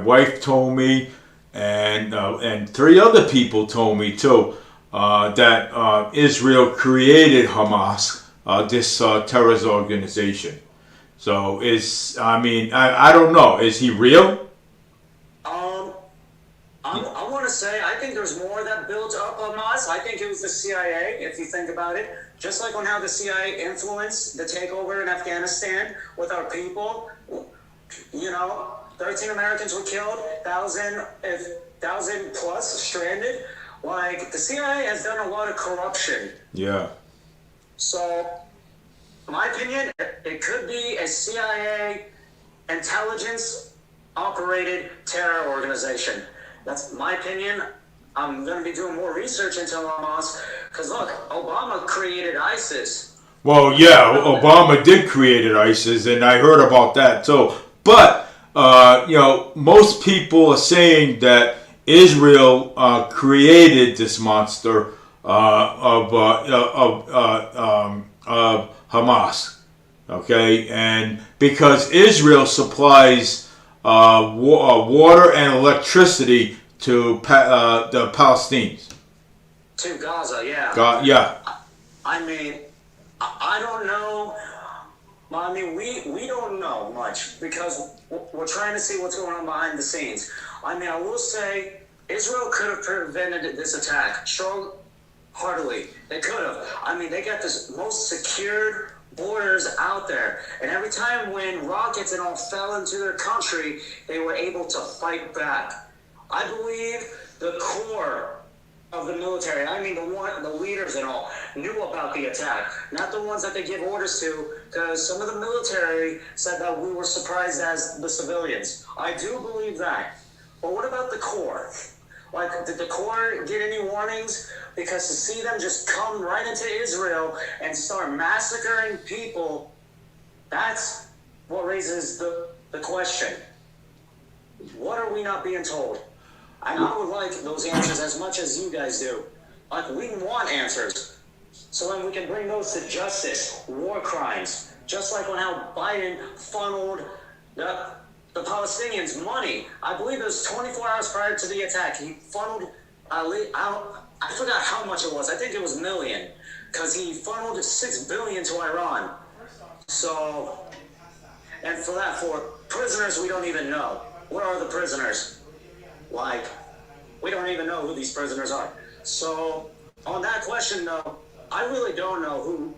S1: wife told me, and 3 other people told me too, that Israel created Hamas, this terrorist organization. So I don't know. Is he real?
S4: I want to say, I think there's more that built up Hamas. I think it was the CIA, if you think about it. Just like on how the CIA influenced the takeover in Afghanistan with our people. 13 Americans were killed, 1,000 plus stranded. Like, the CIA has done a lot of corruption.
S1: Yeah.
S4: So, in my opinion, it could be a CIA intelligence-operated terror organization. That's my opinion. I'm going to be doing more research into Hamas, because look, Obama created ISIS.
S1: Well, yeah, Obama did create ISIS, and I heard about that too. But most people are saying that Israel created this monster of Hamas. Okay, and because Israel supplies water and electricity to the Palestinians.
S4: To Gaza, yeah.
S1: Yeah.
S4: I mean, I don't know. I mean, we don't know much, because we're trying to see what's going on behind the scenes. I mean, I will say Israel could have prevented this attack. Heartily. They could have. I mean, they got the most secured borders out there. And every time when rockets and all fell into their country, they were able to fight back. I believe the core of the military, I mean the leaders and all, knew about the attack. Not the ones that they give orders to, because some of the military said that we were surprised as the civilians. I do believe that. But what about the core? Like, did the Corps get any warnings? Because to see them just come right into Israel and start massacring people, that's what raises the question. What are we not being told? And I would like those answers as much as you guys do. Like, we want answers. So then we can bring those to justice, war crimes. Just like when how Biden funneled the Palestinians money. I believe it was 24 hours prior to the attack. He funneled, I forgot how much it was. I think it was a million. Because he funneled $6 billion to Iran. So, and for prisoners we don't even know. Where are the prisoners? Like, we don't even know who these prisoners are. So, on that question though, I really don't know who.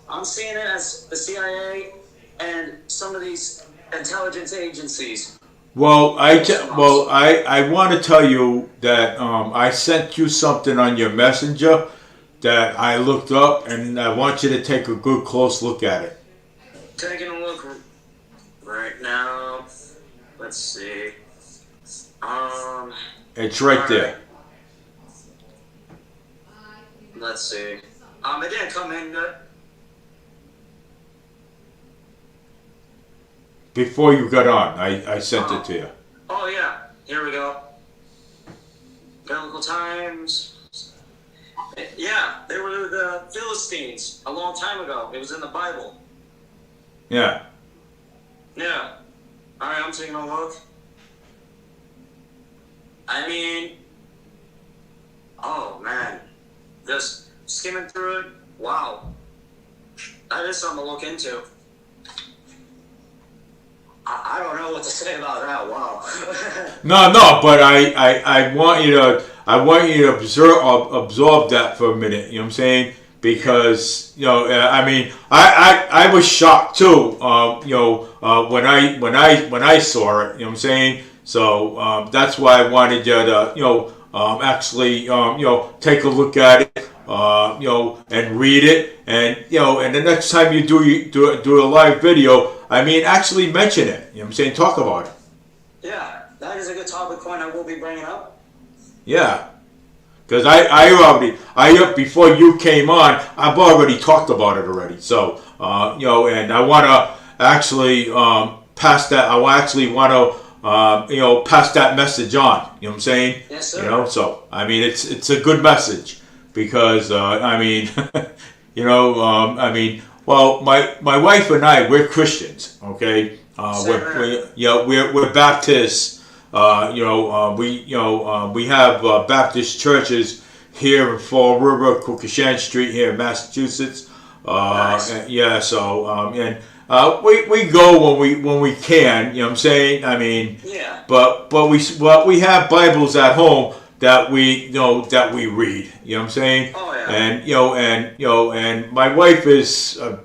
S4: I'm seeing it as the CIA and some of these intelligence agencies.
S1: Well, I want to tell you that I sent you something on your messenger that I looked up, and I want you to take a good close look at it.
S4: Taking a look right now. Let's see.
S1: It's right there.
S4: Let's see. It didn't come in good.
S1: Before you got on, I sent it to you.
S4: Oh yeah, here we go. Biblical times. Yeah, they were the Philistines a long time ago. It was in the Bible.
S1: Yeah.
S4: Yeah. Alright, I'm taking a look. I mean, oh man. Just skimming through it. Wow. That is something to look into. I don't know what to say about that. Wow.
S1: No, but I want you to absorb that for a minute. You know what I'm saying? Because I mean, I was shocked too. When I saw it. You know what I'm saying? So that's why I wanted you to actually take a look at it. And read it, and and the next time you do a live video, I mean, actually mention it. You know what I'm saying? Talk about it.
S4: Yeah, that is a good topic point I will be bringing up.
S1: Yeah, because before you came on, I've already talked about it already. So and I want to actually pass that. I actually want to pass that message on. You know what I'm saying?
S4: Yes, sir.
S1: So I mean, it's a good message. Because I mean, well, my wife and I, we're Christians, okay? We're Baptists. We have Baptist churches here in Fall River, Quoquishan Street here in Massachusetts.
S4: Nice.
S1: Yeah, so we go when we can. You know what I'm saying? I mean,
S4: yeah.
S1: But we have Bibles at home that we read. You know what I'm saying?
S4: Oh yeah.
S1: And my wife is a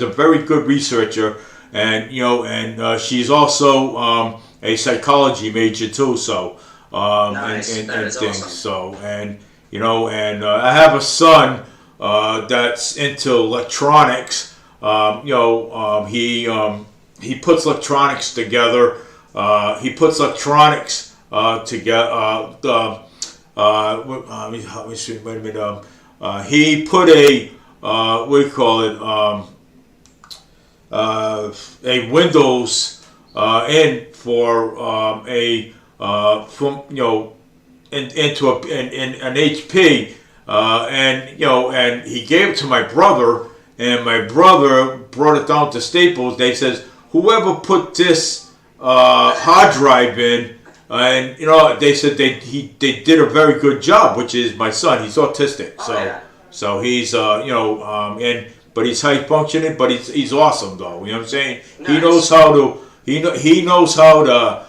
S1: very good researcher, and she's also a psychology major too. So
S4: nice.
S1: and
S4: That is
S1: things.
S4: awesome.
S1: So I have a son that's into electronics. He puts electronics together. He puts electronics together. Let me see. Wait a minute. He put a what do you call it? A Windows in for into an HP, and he gave it to my brother, and my brother brought it down to Staples. They says whoever put this hard drive in. And they said they did a very good job, which is my son. He's autistic, so he's but he's high functioning, but he's awesome though. You know what I'm saying?
S4: Nice.
S1: He knows how to he knows how to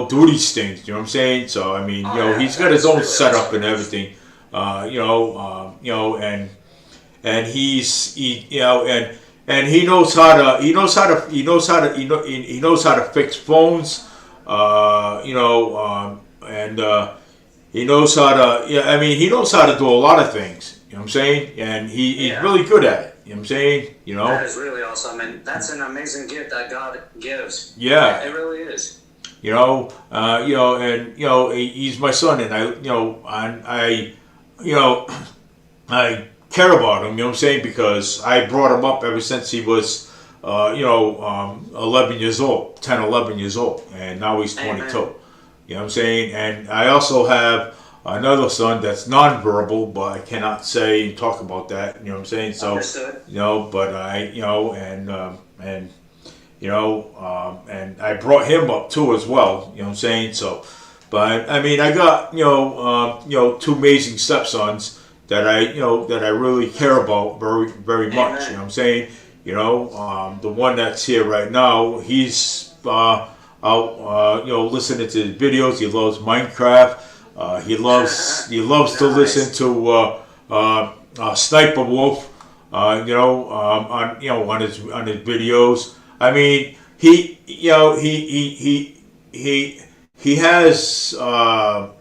S1: do these things. You know what I'm saying? So I mean, he's got his own setup and everything. And he knows how to fix phones. He knows how to. Yeah, I mean, he knows how to do a lot of things. You know what I'm saying? And he's really good at it. You know what I'm saying?
S4: That is really awesome, and that's an amazing gift that God gives.
S1: Yeah,
S4: it really is.
S1: He's my son, and I care about him. You know what I'm saying? Because I brought him up ever since he was 11 years old, 10, 11 years old, and now he's 22.
S4: Amen.
S1: You know what I'm saying? And I also have another son that's nonverbal, but I cannot say talk about that. You know what I'm saying? So,
S4: Understood.
S1: but and and I brought him up too as well. You know what I'm saying? So, but I mean, I got two amazing stepsons that I really care about very much.
S4: Amen.
S1: You know what I'm saying? The one that's here right now, he's out listening to the videos. He loves Minecraft. He loves to
S4: Nice.
S1: listen to Sniper Wolf. On his videos. I mean, he has what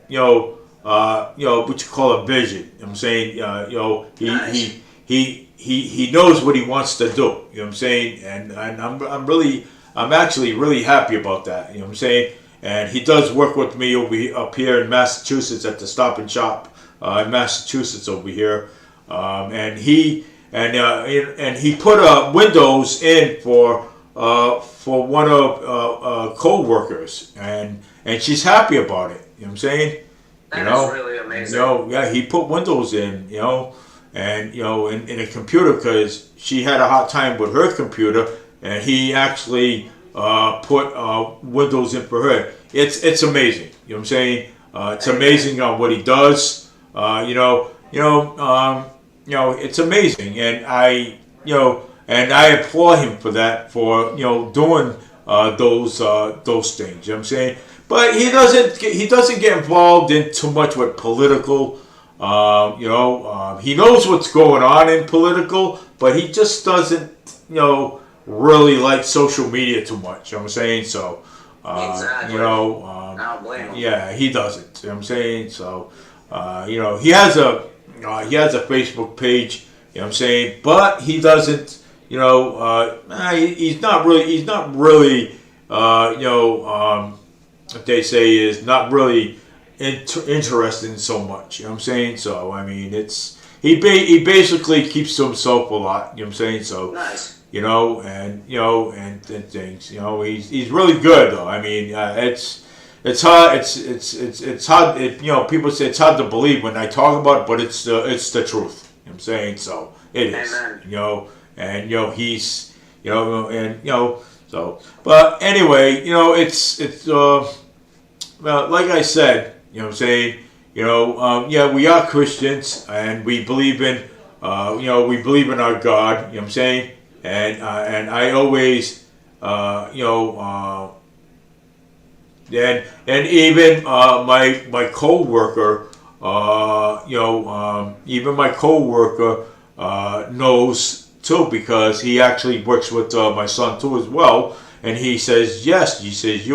S1: you call a vision. You know what I'm saying,
S4: Nice.
S1: he knows what he wants to do. You know what I'm saying, and I'm actually really happy about that. You know what I'm saying, and he does work with me up here in Massachusetts at the Stop and Shop in Massachusetts over here, and he put windows in for one of co-workers, and she's happy about it. You know what I'm saying?
S4: That is really amazing.
S1: Yeah, he put windows in, and in a computer because she had a hard time with her computer, and he actually put windows in for her. It's amazing. You know what I'm saying? It's amazing what he does. It's amazing, and I applaud him for that, for doing those things. You know what I'm saying? But he doesn't get involved in too much with political. He knows what's going on in political, but he just doesn't really like social media too much. You know what I'm saying? So
S4: Exactly. I don't blame him.
S1: yeah, he doesn't. You know what I'm saying? So he has a Facebook page. You know what I'm saying? But he doesn't. He's not really. What they say is not really interested in so much. You know what I'm saying? So I mean, he basically keeps to himself a lot. You know what I'm saying? So
S4: Nice.
S1: and things. He's really good though. I mean, it's hard. It's hard. People say it's hard to believe when I talk about it, but it's the truth. You know what I'm saying? So it is.
S4: Amen.
S1: And he's so. But anyway, it's well, like I said, you know what I'm saying. Yeah, we are Christians, and we believe in our God. You know what I'm saying. And I always, and even my coworker, even my coworker knows too, because he actually works with my son too as well, and he says yes. He says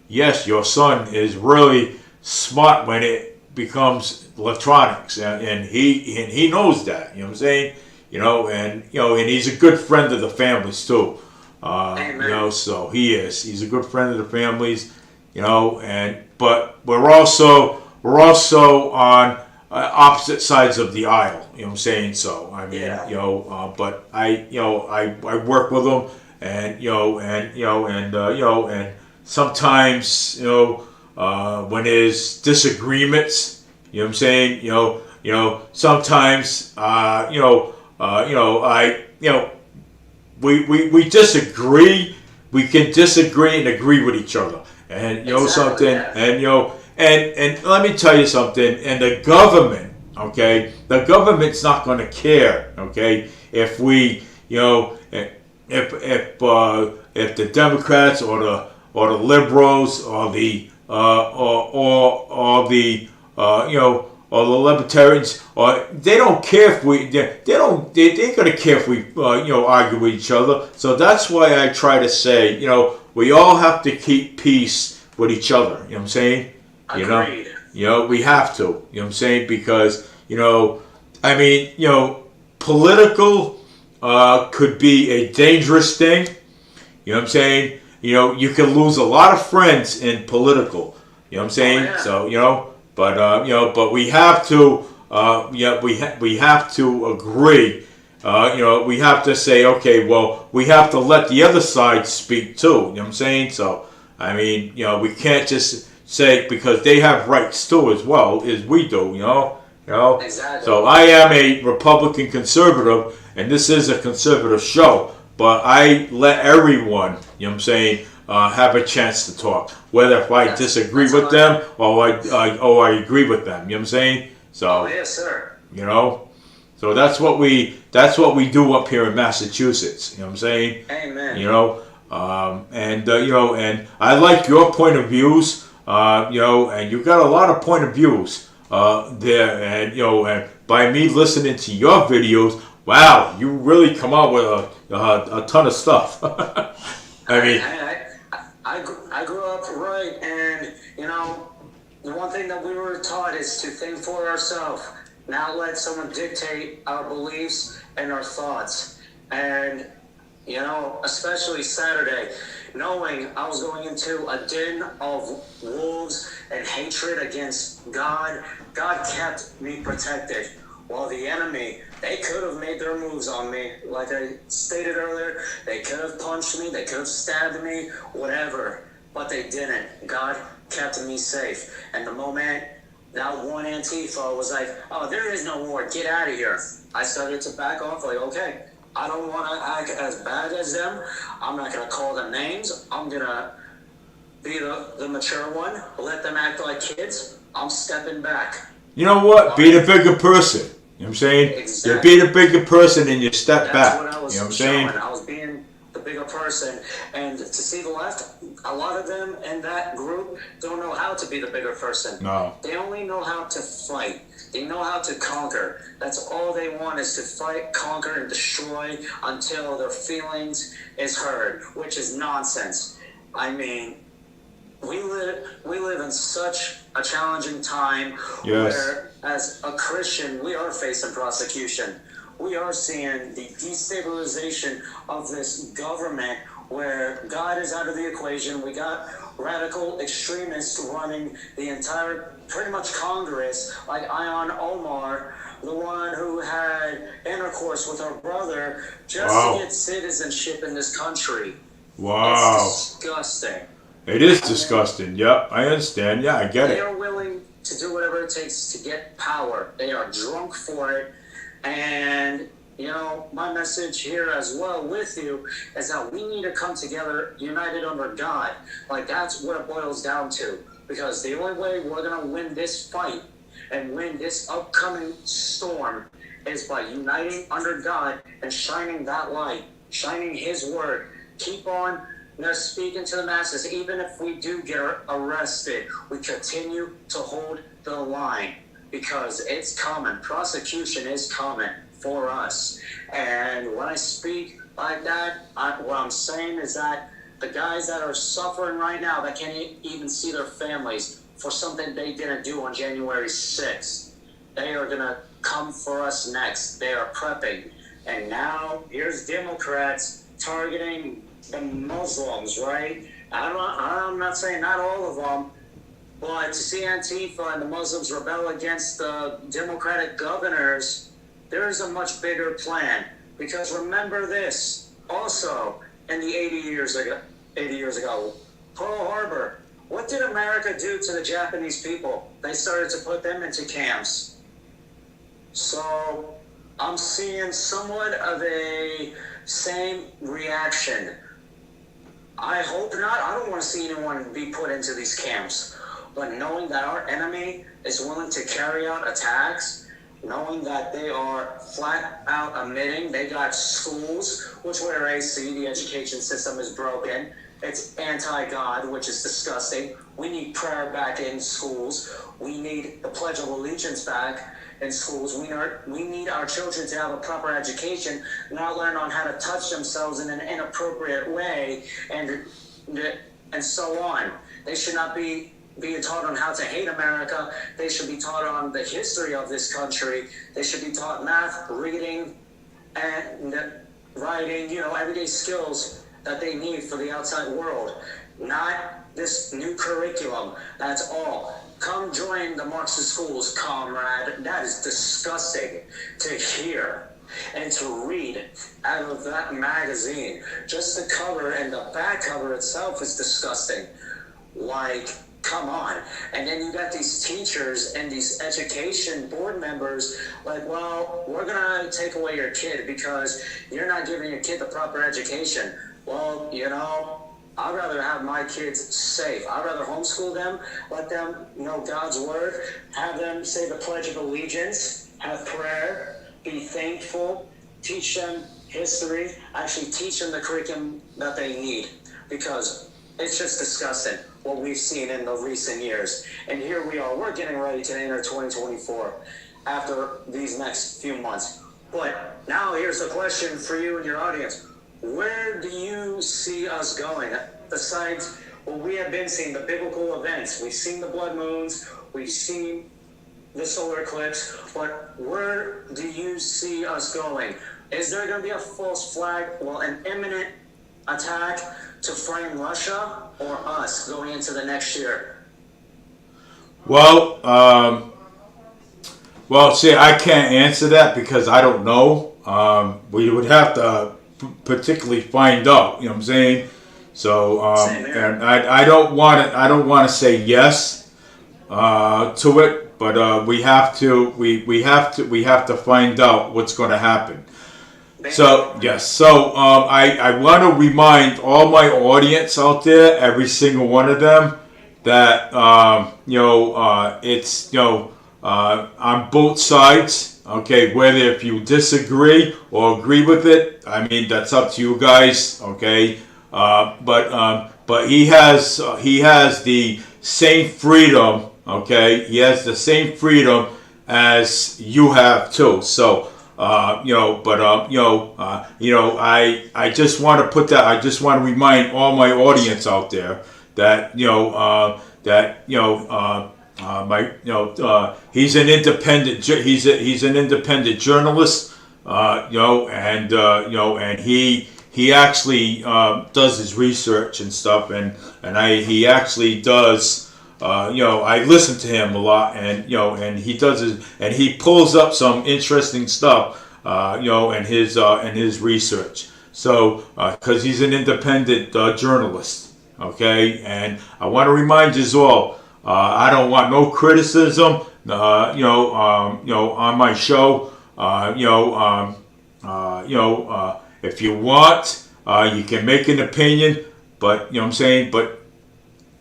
S1: yes. Your son is really smart when it becomes electronics, and he knows that. You know what I'm saying. And he's a good friend of the families too. So he's a good friend of the families. But we're also on opposite sides of the aisle. You know what I'm saying? So I mean,
S4: Yeah.
S1: but I work with them, and and sometimes when there's disagreements, you know what I'm saying? Sometimes we disagree. We can disagree and agree with each other, and
S4: Exactly,
S1: something,
S4: yeah.
S1: and let me tell you something. And the government, okay, the government's not going to care, okay, if we, if the Democrats or the liberals or the or the or the libertarians, or they don't care if they ain't gonna care if we argue with each other. So that's why I try to say, we all have to keep peace with each other. You know what I'm saying?
S4: Agreed.
S1: We have to. You know what I'm saying? Because I mean, political could be a dangerous thing. You know what I'm saying? You can lose a lot of friends in political. You know what I'm saying?
S4: Oh, yeah.
S1: So but we have to we have to agree. We have to say, okay, well, we have to let the other side speak too. You know what I'm saying? So I mean, we can't just say, because they have rights too as well as we do,
S4: Exactly.
S1: So I am a Republican conservative, and this is a conservative show, but I let everyone, have a chance to talk, whether if I disagree with them or I agree with them. You know what I'm saying? So,
S4: Oh yes, sir.
S1: So that's what we do up here in Massachusetts. You know what I'm saying?
S4: Amen.
S1: And I like your point of views. And you've got a lot of point of views there, and by me listening to your videos, wow, you really come out with a ton of stuff. I mean,
S4: I grew up right, and the one thing that we were taught is to think for ourselves, not let someone dictate our beliefs and our thoughts. And especially Saturday, knowing I was going into a den of wolves and hatred against God, God kept me protected. While the enemy, they could have made their moves on me. Like I stated earlier, they could have punched me, they could have stabbed me, whatever. But they didn't. God kept me safe. And the moment that one Antifa was like, oh, there is no war, get out of here, I started to back off, like, okay, I don't want to act as bad as them. I'm not going to call them names. I'm going to be the mature one, let them act like kids. I'm stepping back.
S1: You know what? Be the bigger person. You know what I'm saying?
S4: Exactly.
S1: You be the bigger person and you step back.
S4: What I was
S1: you know what I'm
S4: showing.
S1: saying?
S4: I was being the bigger person. And to see the left, a lot of them in that group don't know how to be the bigger person.
S1: No.
S4: They only know how to fight. They know how to conquer. That's all they want, is to fight, conquer, and destroy until their feelings is heard, which is nonsense. I mean, we live in such a challenging time.
S1: Yes.
S4: Where, as a Christian, we are facing prosecution. We are seeing the destabilization of this government, where God is out of the equation. We got radical extremists running the entire, pretty much, Congress, like Ion Omar, the one who had intercourse with our brother just to get citizenship in this country.
S1: Wow.
S4: It's disgusting.
S1: It is disgusting. Yep, I understand. Yeah, I get
S4: They
S1: it.
S4: are willing to do whatever it takes to get power. They are drunk for it. And, my message here as well with you is that we need to come together united under God. Like, that's what it boils down to. Because the only way we're going to win this fight and win this upcoming storm is by uniting under God and shining that light, shining His word. Keep on speaking to the masses. Even if we do get arrested, we continue to hold the line, because it's coming. Prosecution is coming for us. And when I speak like that, what I'm saying is that the guys that are suffering right now, that can't even see their families for something they didn't do on January 6th, they are going to come for us next. They are prepping. And now here's Democrats targeting the Muslims, right? I'm not saying not all of them, but to see Antifa and the Muslims rebel against the Democratic governors, there is a much bigger plan. Because remember this, also, in the 80 years ago, Pearl Harbor, what did America do to the Japanese people? They started to put them into camps. So I'm seeing somewhat of a same reaction. I hope not. I don't want to see anyone be put into these camps. But knowing that our enemy is willing to carry out attacks, knowing that they are flat out admitting they got schools, which we're AC, the education system is broken. It's anti-God, which is disgusting. We need prayer back in schools. We need the Pledge of Allegiance back in schools. We need our children to have a proper education, not learn on how to touch themselves in an inappropriate way, and so on. They should not be being taught on how to hate America. They should be taught on the history of this country. They should be taught math, reading, and writing, everyday skills that they need for the outside world. Not this new curriculum. That's all. Come join the Marxist schools, comrade. That is disgusting to hear and to read out of that magazine. Just the cover and the back cover itself is disgusting. Like, come on. And then you got these teachers and these education board members like, well, we're going to take away your kid because you're not giving your kid the proper education. Well, I'd rather have my kids safe. I'd rather homeschool them, let them know God's word, have them say the Pledge of Allegiance, have prayer, be thankful, teach them history, actually teach them the curriculum that they need, because it's just disgusting what we've seen in the recent years. And here we are, we're getting ready to enter 2024 after these next few months. But now here's the question for you and your audience. Where do you see us going? Besides what we have been seeing, the biblical events. We've seen the blood moons, we've seen the solar eclipse, but where do you see us going? Is there going to be a false flag, an imminent attack to frame Russia or us going into the next year?
S1: Well, see, I can't answer that because I don't know. We would have to particularly find out. You know what I'm saying? So, and I don't want to say yes to it, but we have to find out what's going to happen. So yes, so I want to remind all my audience out there, every single one of them, that it's on both sides. Okay, whether if you disagree or agree with it, I mean that's up to you guys. Okay, but he has the same freedom. Okay, he has the same freedom as you have too. So. I just want to put that. I just want to remind all my audience out there that he's an independent. He's an independent journalist. And he actually does his research and stuff, and he actually does. I listen to him a lot, and he does and he pulls up some interesting stuff, in his research. So, because he's an independent journalist, okay, and I want to remind you all, I don't want no criticism, on my show, if you want, you can make an opinion, but you know what I'm saying, but.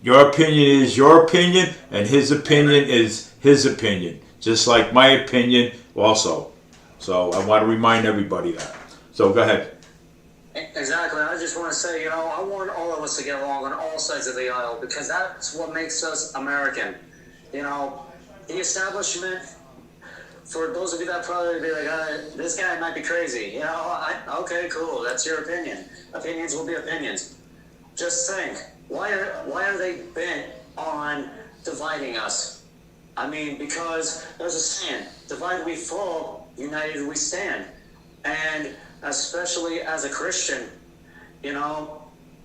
S1: Your opinion is your opinion, and his opinion is his opinion, just like my opinion also. So I want to remind everybody that. So go ahead.
S4: Exactly. I just want to say, I want all of us to get along on all sides of the aisle, because that's what makes us American. The establishment, for those of you that probably be like, this guy might be crazy. Okay, cool. That's your opinion. Opinions will be opinions. Just think. Why are they bent on dividing us? I mean, because there's a saying, divided we fall, united we stand. And especially as a Christian, no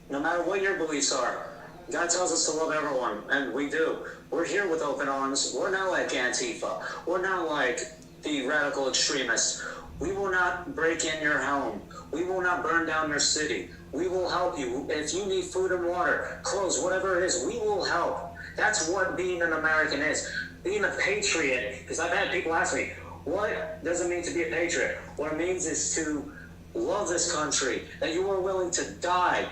S4: matter what your beliefs are, God tells us to love everyone, and we do. We're here with open arms. We're not like Antifa. We're not like the radical extremists. We will not break in your home. We will not burn down your city. We will help you. If you need food and water, clothes, whatever it is, we will help. That's what being an American is. Being a patriot, because I've had people ask me, what does it mean to be a patriot? What it means is to love this country, that you are willing to die.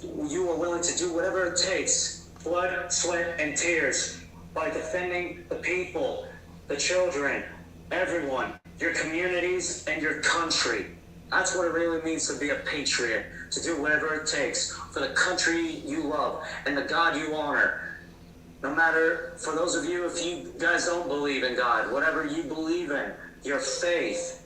S4: You are willing to do whatever it takes, blood, sweat, and tears, by defending the people, the children, everyone, your communities, and your country. That's what it really means to be a patriot, to do whatever it takes for the country you love and the God you honor. No matter, for those of you, if you guys don't believe in God, whatever you believe in, your faith,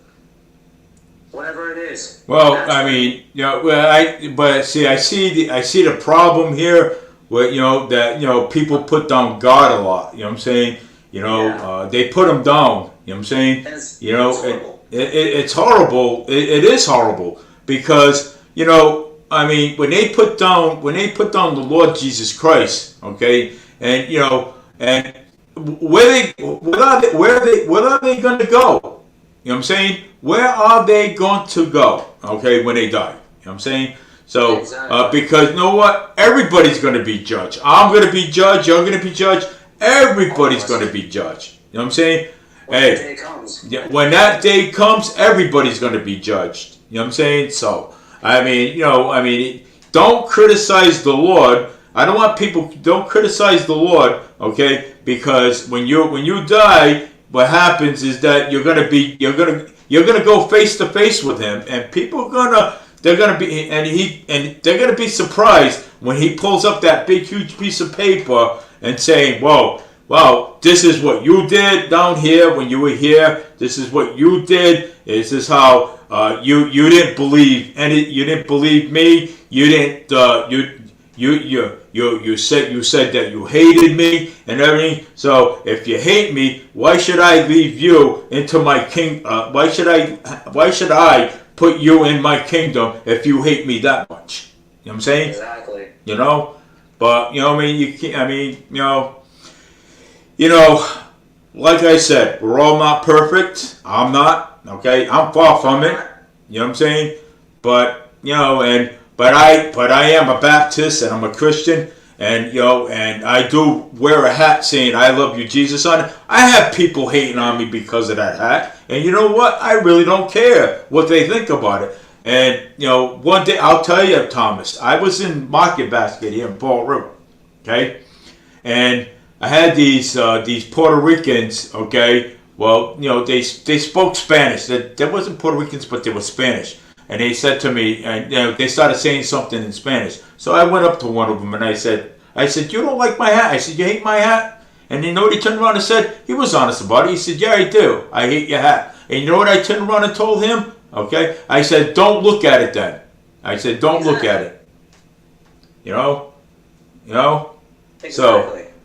S4: whatever it is.
S1: Well, I mean, I see the problem here where, that, people put down God a lot, you know what I'm saying? They put him down, you know what I'm saying? It's horrible. It is horrible because when they put down the Lord Jesus Christ, okay, and where are they going to go? You know what I'm saying? Where are they going to go? Okay, when they die, you know what I'm saying? So,
S4: Exactly.
S1: because you know what? Everybody's going to be judged. I'm going to be judged. You're going to be judged. Everybody's going to be judged. You know what I'm saying?
S4: When
S1: Hey,
S4: the day comes.
S1: yeah, when that day comes, everybody's going to be judged. You know what I'm saying? So, I mean, don't criticize the Lord. I don't want people, don't criticize the Lord, okay? Because when you die, what happens is that you're gonna go face to face with him, and people are gonna they're gonna be and they're gonna be surprised when he pulls up that big huge piece of paper and saying, "Whoa, wow, this is what you did down here when you were here. This is what you did. This is how you didn't believe you didn't believe me. You didn't you said that you hated me and everything. So if you hate me, why should I leave you into my king? Why should I put you in my kingdom if you hate me that much?" You know what I'm saying?
S4: Exactly.
S1: You know, but you know, what I mean, you can't. I mean, you know, like I said, we're all not perfect. I'm not. Okay, I'm far from it. You know what I'm saying? But but I am a Baptist and I'm a Christian, and and I do wear a hat saying "I love you, Jesus" on it. I have people hating on me because of that hat, and you know what? I really don't care what they think about it. And one day I'll tell you, Thomas, I was in Market Basket here in Fall River, okay, and I had these Puerto Ricans, okay. Well, they spoke Spanish. There wasn't Puerto Ricans, but they were Spanish. And they said to me, and they started saying something in Spanish. So I went up to one of them and I said, "You don't like my hat?" I said, "You hate my hat?" And you know what he turned around and said? He was honest about it. He said, "Yeah, I do. I hate your hat." And you know what I turned around and told him? Okay, I said, "Don't look at it then." I said, "Don't look at it." You know. So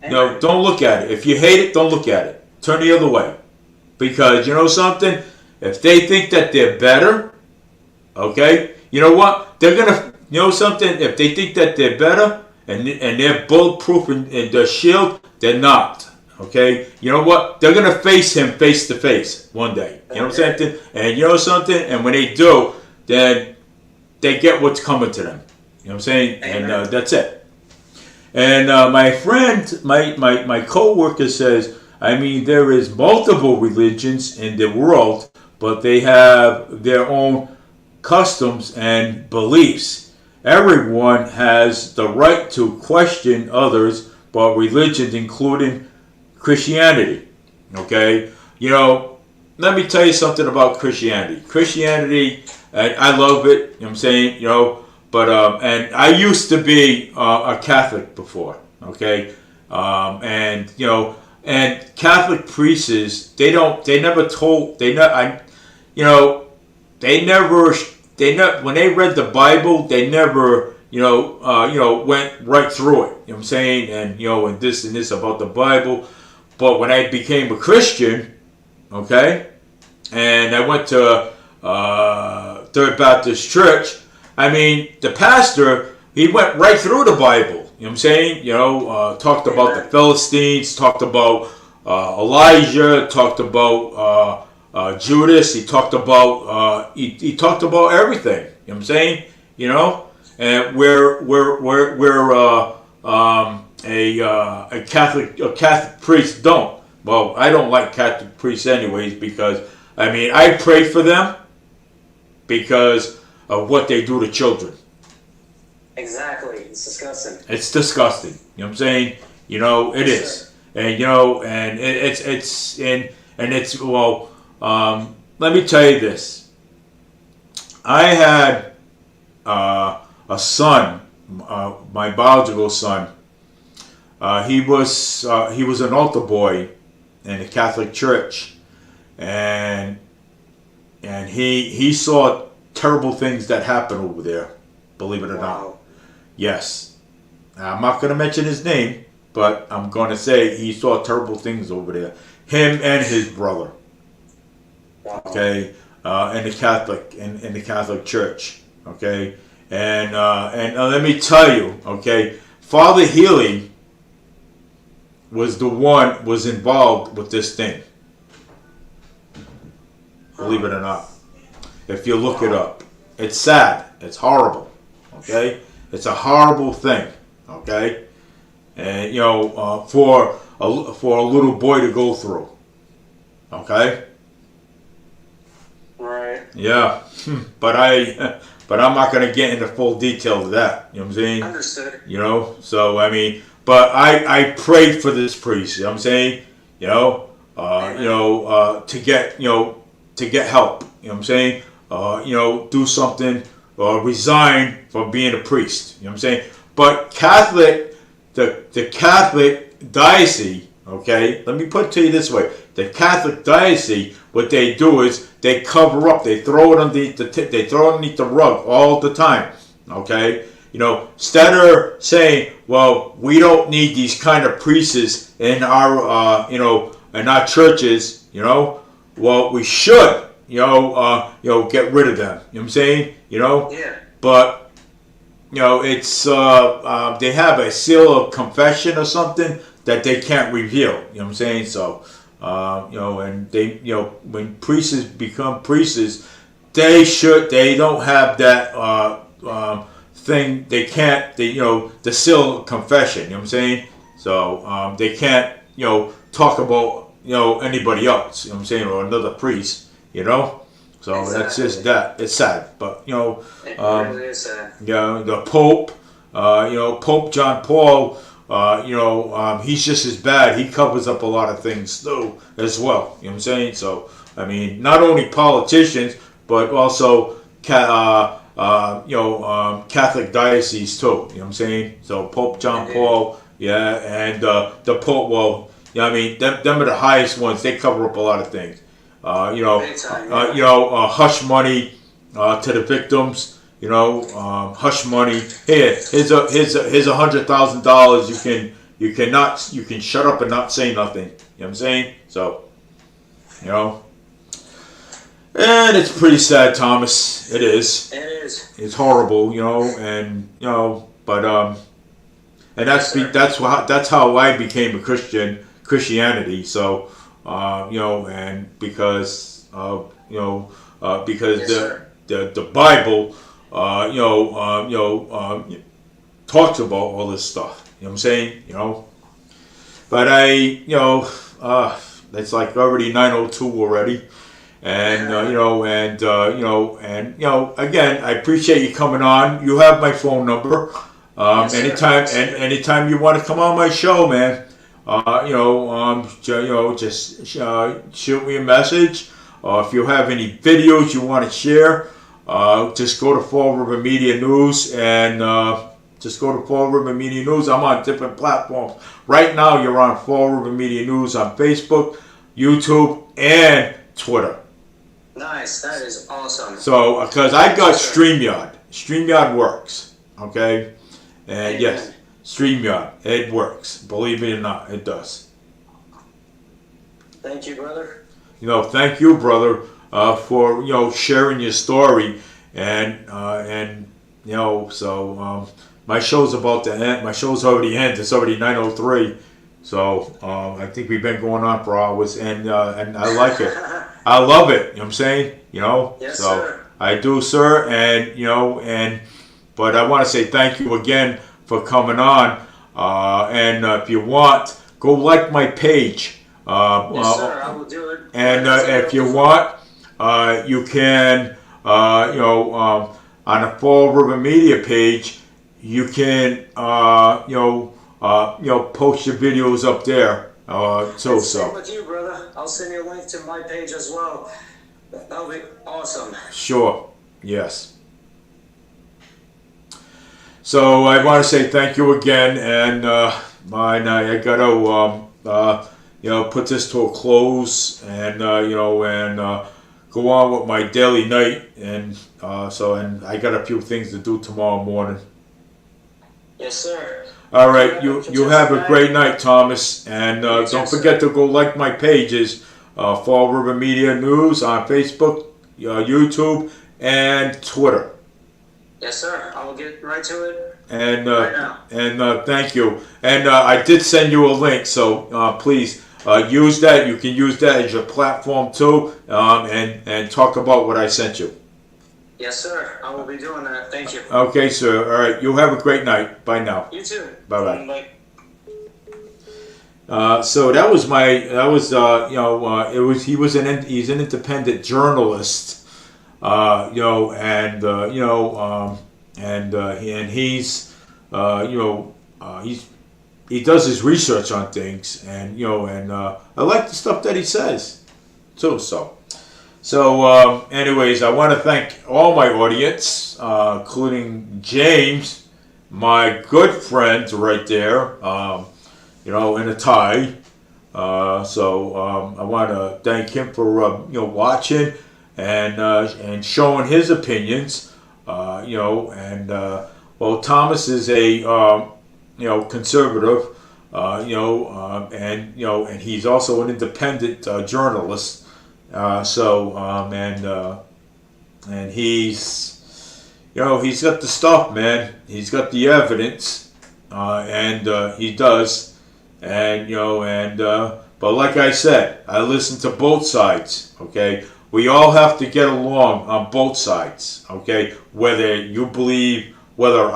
S1: don't look at it. If you hate it, don't look at it. Turn the other way. Because you know something? If they think that they're better, okay, you know what? They're gonna, something? If they think that they're better and they're bulletproof and their shield, they're not. Okay, you know what? They're gonna face him face to face one day. You know what I'm saying? And you know something? And when they do, then they get what's coming to them. You know what I'm saying? And that's it. And my friend, my co-worker says, there is multiple religions in the world, but they have their own customs and beliefs. Everyone has the right to question others, but religions, including Christianity. Okay? Let me tell you something about Christianity. Christianity, I love it, you know what I'm saying? But and I used to be a Catholic before, okay? And Catholic priests, they never, when they read the Bible, they never, went right through it. You know what I'm saying? And this about the Bible. But when I became a Christian, okay, and I went to Third Baptist Church, the pastor, he went right through the Bible. You know what I'm saying? Talked about the Philistines, talked about Elijah, talked about Judas. He talked about he talked about everything. You know what I'm saying? And we're a Catholic priest don't. Well, I don't like Catholic priests anyways because I pray for them because of what they do to children.
S4: Exactly. It's disgusting.
S1: It's disgusting. You know what I'm saying? It is. And and it's well. Let me tell you this. I had a son, my biological son. He was an altar boy in the Catholic Church, and he saw terrible things that happen over there. Believe it or not. Yes. I'm not going to mention his name, but I'm going to say he saw terrible things over there. Him and his brother. Okay, in the Catholic Church. Okay, and let me tell you. Okay, Father Healy was involved with this thing. Believe it or not. If you look it up, it's sad. It's horrible. Okay, it's a horrible thing. Okay, and for a little boy to go through. Okay.
S4: Right.
S1: Yeah, but I'm not gonna get into full detail of that. You know what I'm saying?
S4: Understood.
S1: So I mean, but I prayed for this priest. You know what I'm saying? To get help. You know what I'm saying? Do something, resign from being a priest. You know what I'm saying? But the Catholic diocese. Okay, let me put it to you this way: the Catholic diocese, what they do is they cover up, they throw it underneath the rug all the time. Okay, instead of saying, well, we don't need these kind of priests in our in our churches. Well, we should get rid of them. You know what I'm saying?
S4: Yeah.
S1: But it's they have a seal of confession or something that they can't reveal. You know what I'm saying? So, and they, when priests become priests, they don't have that thing. They can't, the seal of confession. You know what I'm saying? So, they can't, talk about, anybody else. You know what I'm saying? Or another priest. So
S4: Exactly.
S1: that's just that. It's sad, but
S4: It really is sad.
S1: the Pope, Pope John Paul, he's just as bad. He covers up a lot of things too, as well. You know what I'm saying? So, I mean, not only politicians, but also, Catholic diocese too. You know what I'm saying? So, Pope John Paul, yeah, and the Pope. Well, I mean, them are the highest ones. They cover up a lot of things.
S4: Big time, yeah.
S1: Hush money to the victims. Hush money. Here's $100,000. You can shut up and not say nothing. You know what I'm saying? So, and it's pretty sad, Thomas. It is.
S4: It is.
S1: It's horrible, and but and that's how I became a Christianity. So, and because because
S4: Yes,
S1: the Bible, talks about all this stuff. You know what I'm saying? But it's like already 9:02 already, and again, I appreciate you coming on. You have my phone number.
S4: Yes, sir.
S1: Anytime you want to come on my show, man. Just shoot me a message. If you have any videos you want to share, just go to Fall River Media News and just go to Fall River Media News. I'm on different platforms. Right now, you're on Fall River Media News on Facebook, YouTube, and Twitter.
S4: Nice. That is awesome.
S1: So, because I got StreamYard. StreamYard works. Okay? And
S4: Amen.
S1: yes. StreamYard, it works. Believe it or not, it does.
S4: Thank you, brother.
S1: Thank you, brother, for sharing your story, and so my show's about to end. My show's already ended. It's already 9:03, so I think we've been going on for hours, and I like it. I love it. You know what I'm saying?
S4: Yes,
S1: so
S4: sir.
S1: I do, sir, and but I want to say thank you again for coming on, and if you want, go like my page.
S4: Yes, sir. I will do it.
S1: And if you want, you can, on the Fall River Media page, you can, post your videos up there.
S4: Same
S1: So
S4: with you, brother. I'll send you a link to my page as well. That'll be awesome.
S1: sure, yes. So I want to say thank you again, and I gotta put this to a close, and go on with my daily night, and and I got a few things to do tomorrow morning.
S4: Yes, sir.
S1: All right, you have a great night, Thomas, and
S4: You too,
S1: don't
S4: sir.
S1: forget to go like my pages, Fall River Media News on Facebook, YouTube, and Twitter.
S4: Yes, sir. I will get right to it.
S1: And
S4: Right now.
S1: thank you. And I did send you a link, so please use that. You can use that as your platform too, and talk about what I sent you.
S4: Yes, sir. I will be doing that. Thank you.
S1: Okay, sir. All right. You have a great night. Bye now.
S4: You too.
S1: Bye-bye.
S4: Bye.
S1: So that was he's an independent journalist, and he does his research on things, and I like the stuff that he says too. Anyways, I want to thank all my audience, including James, my good friend right there, in a tie. I want to thank him for watching and showing his opinions. Thomas is a conservative, and he's also an independent journalist. And he's got the stuff, man. He's got the evidence, and he does. But like I said, I listen to both sides. Okay, we all have to get along on both sides. Okay, whether you believe whether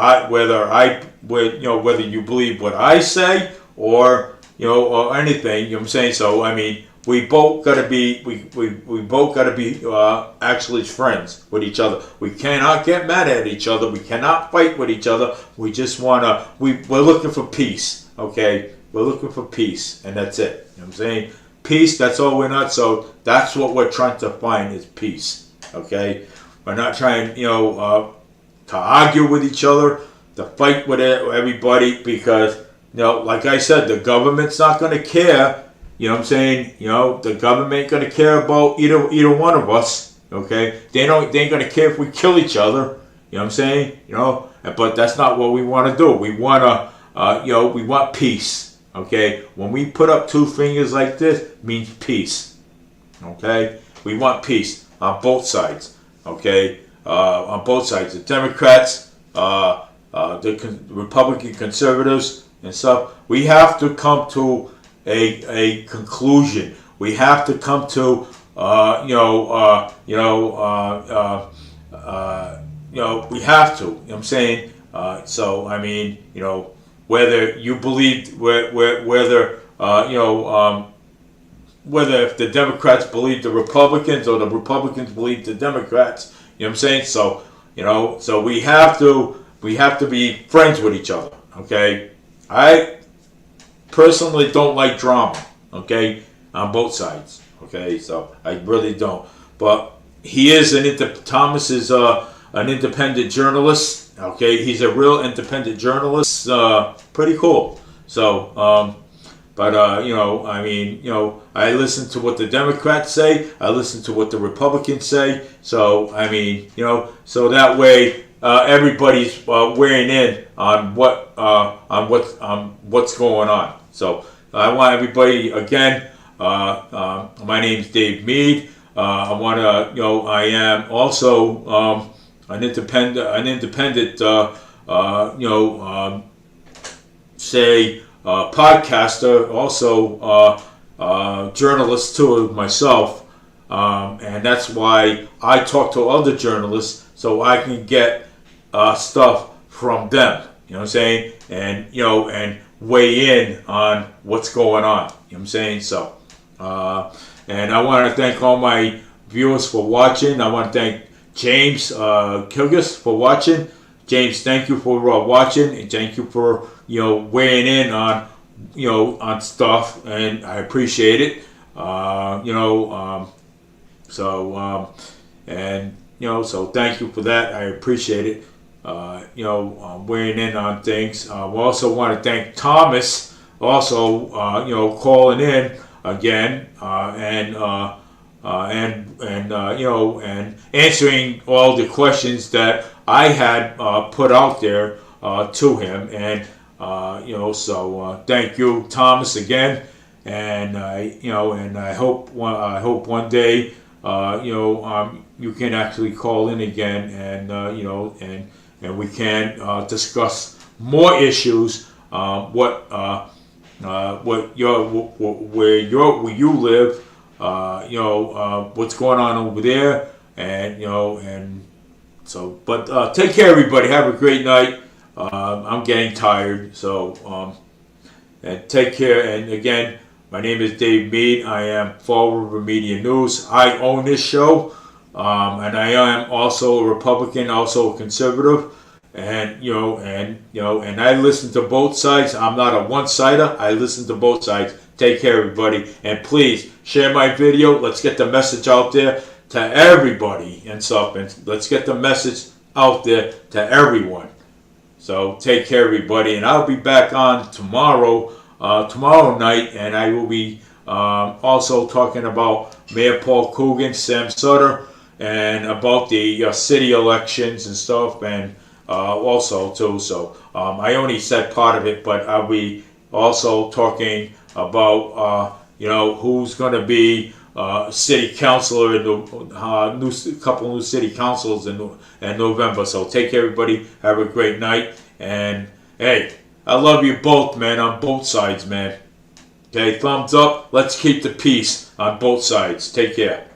S1: you believe what I say or anything. You know what I'm saying? So I mean, we both gotta be actually friends with each other. We cannot get mad at each other. We cannot fight with each other. We just we're looking for peace. Okay, we're looking for peace, and that's it. You know what I'm saying? Peace. That's all we're not. So that's what we're trying to find is peace. Okay, we're not trying to argue with each other, to fight with everybody, because like I said, the government's not going to care. You know what I'm saying? The government ain't going to care about either one of us. Okay, they ain't going to care if we kill each other. You know what I'm saying? But that's not what we want to do. We want we want peace. Okay, when we put up two fingers like this, it means peace. Okay, we want peace on both sides. Okay, on both sides, the Democrats, the Republican conservatives and stuff. We have to come to a conclusion. We have to come to we have to. You know what I'm saying? So I mean, whether you believe whether if the Democrats believe the Republicans or the Republicans believe the Democrats. You know what I'm saying? So so we have to be friends with each other. Okay, I personally don't like drama. Okay, on both sides. Okay, so I really don't. But he is Thomas is an independent journalist. Okay, he's a real independent journalist. Pretty cool. So, I mean, I listen to what the Democrats say. I listen to what the Republicans say. So, I mean, so that way everybody's weighing in on what's going on. So, I want everybody again. My name's Dave Mead. I want to, I am also an independent, podcaster, also journalist too myself, and that's why I talk to other journalists so I can get stuff from them. You know what I'm saying? And and weigh in on what's going on. You know what I'm saying? So, and I want to thank all my viewers for watching. I want to thank James Kilgus for watching. James, thank you for watching, and thank you for weighing in on on stuff, and I appreciate it. So thank you for that. I appreciate it. Weighing in on things. We also want to thank Thomas, also calling in again, and answering all the questions that I had put out there to him, and so thank you, Thomas, again, and I hope one day you can actually call in again, and we can discuss more issues. Where you live, what's going on over there, and So, but take care, everybody. Have a great night. I'm getting tired, so and take care. And again, my name is Dave Mead. I am Fall River Media News. I own this show, and I am also a Republican, also a conservative, and and I listen to both sides. I'm not a one-sider. I listen to both sides. Take care, everybody, and please share my video. Let's get the message out there to everybody and stuff, and let's get the message out there to everyone. So take care, everybody, and I'll be back on tomorrow night, and I will be also talking about Mayor Paul Coogan, Sam Sutter, and about the city elections and stuff, and also too. So I only said part of it, but I'll be also talking about who's going to be city councilor in the couple new city councils in November. So take care, everybody. Have a great night. And hey, I love you both, man, on both sides, man. Okay, thumbs up. Let's keep the peace on both sides. Take care.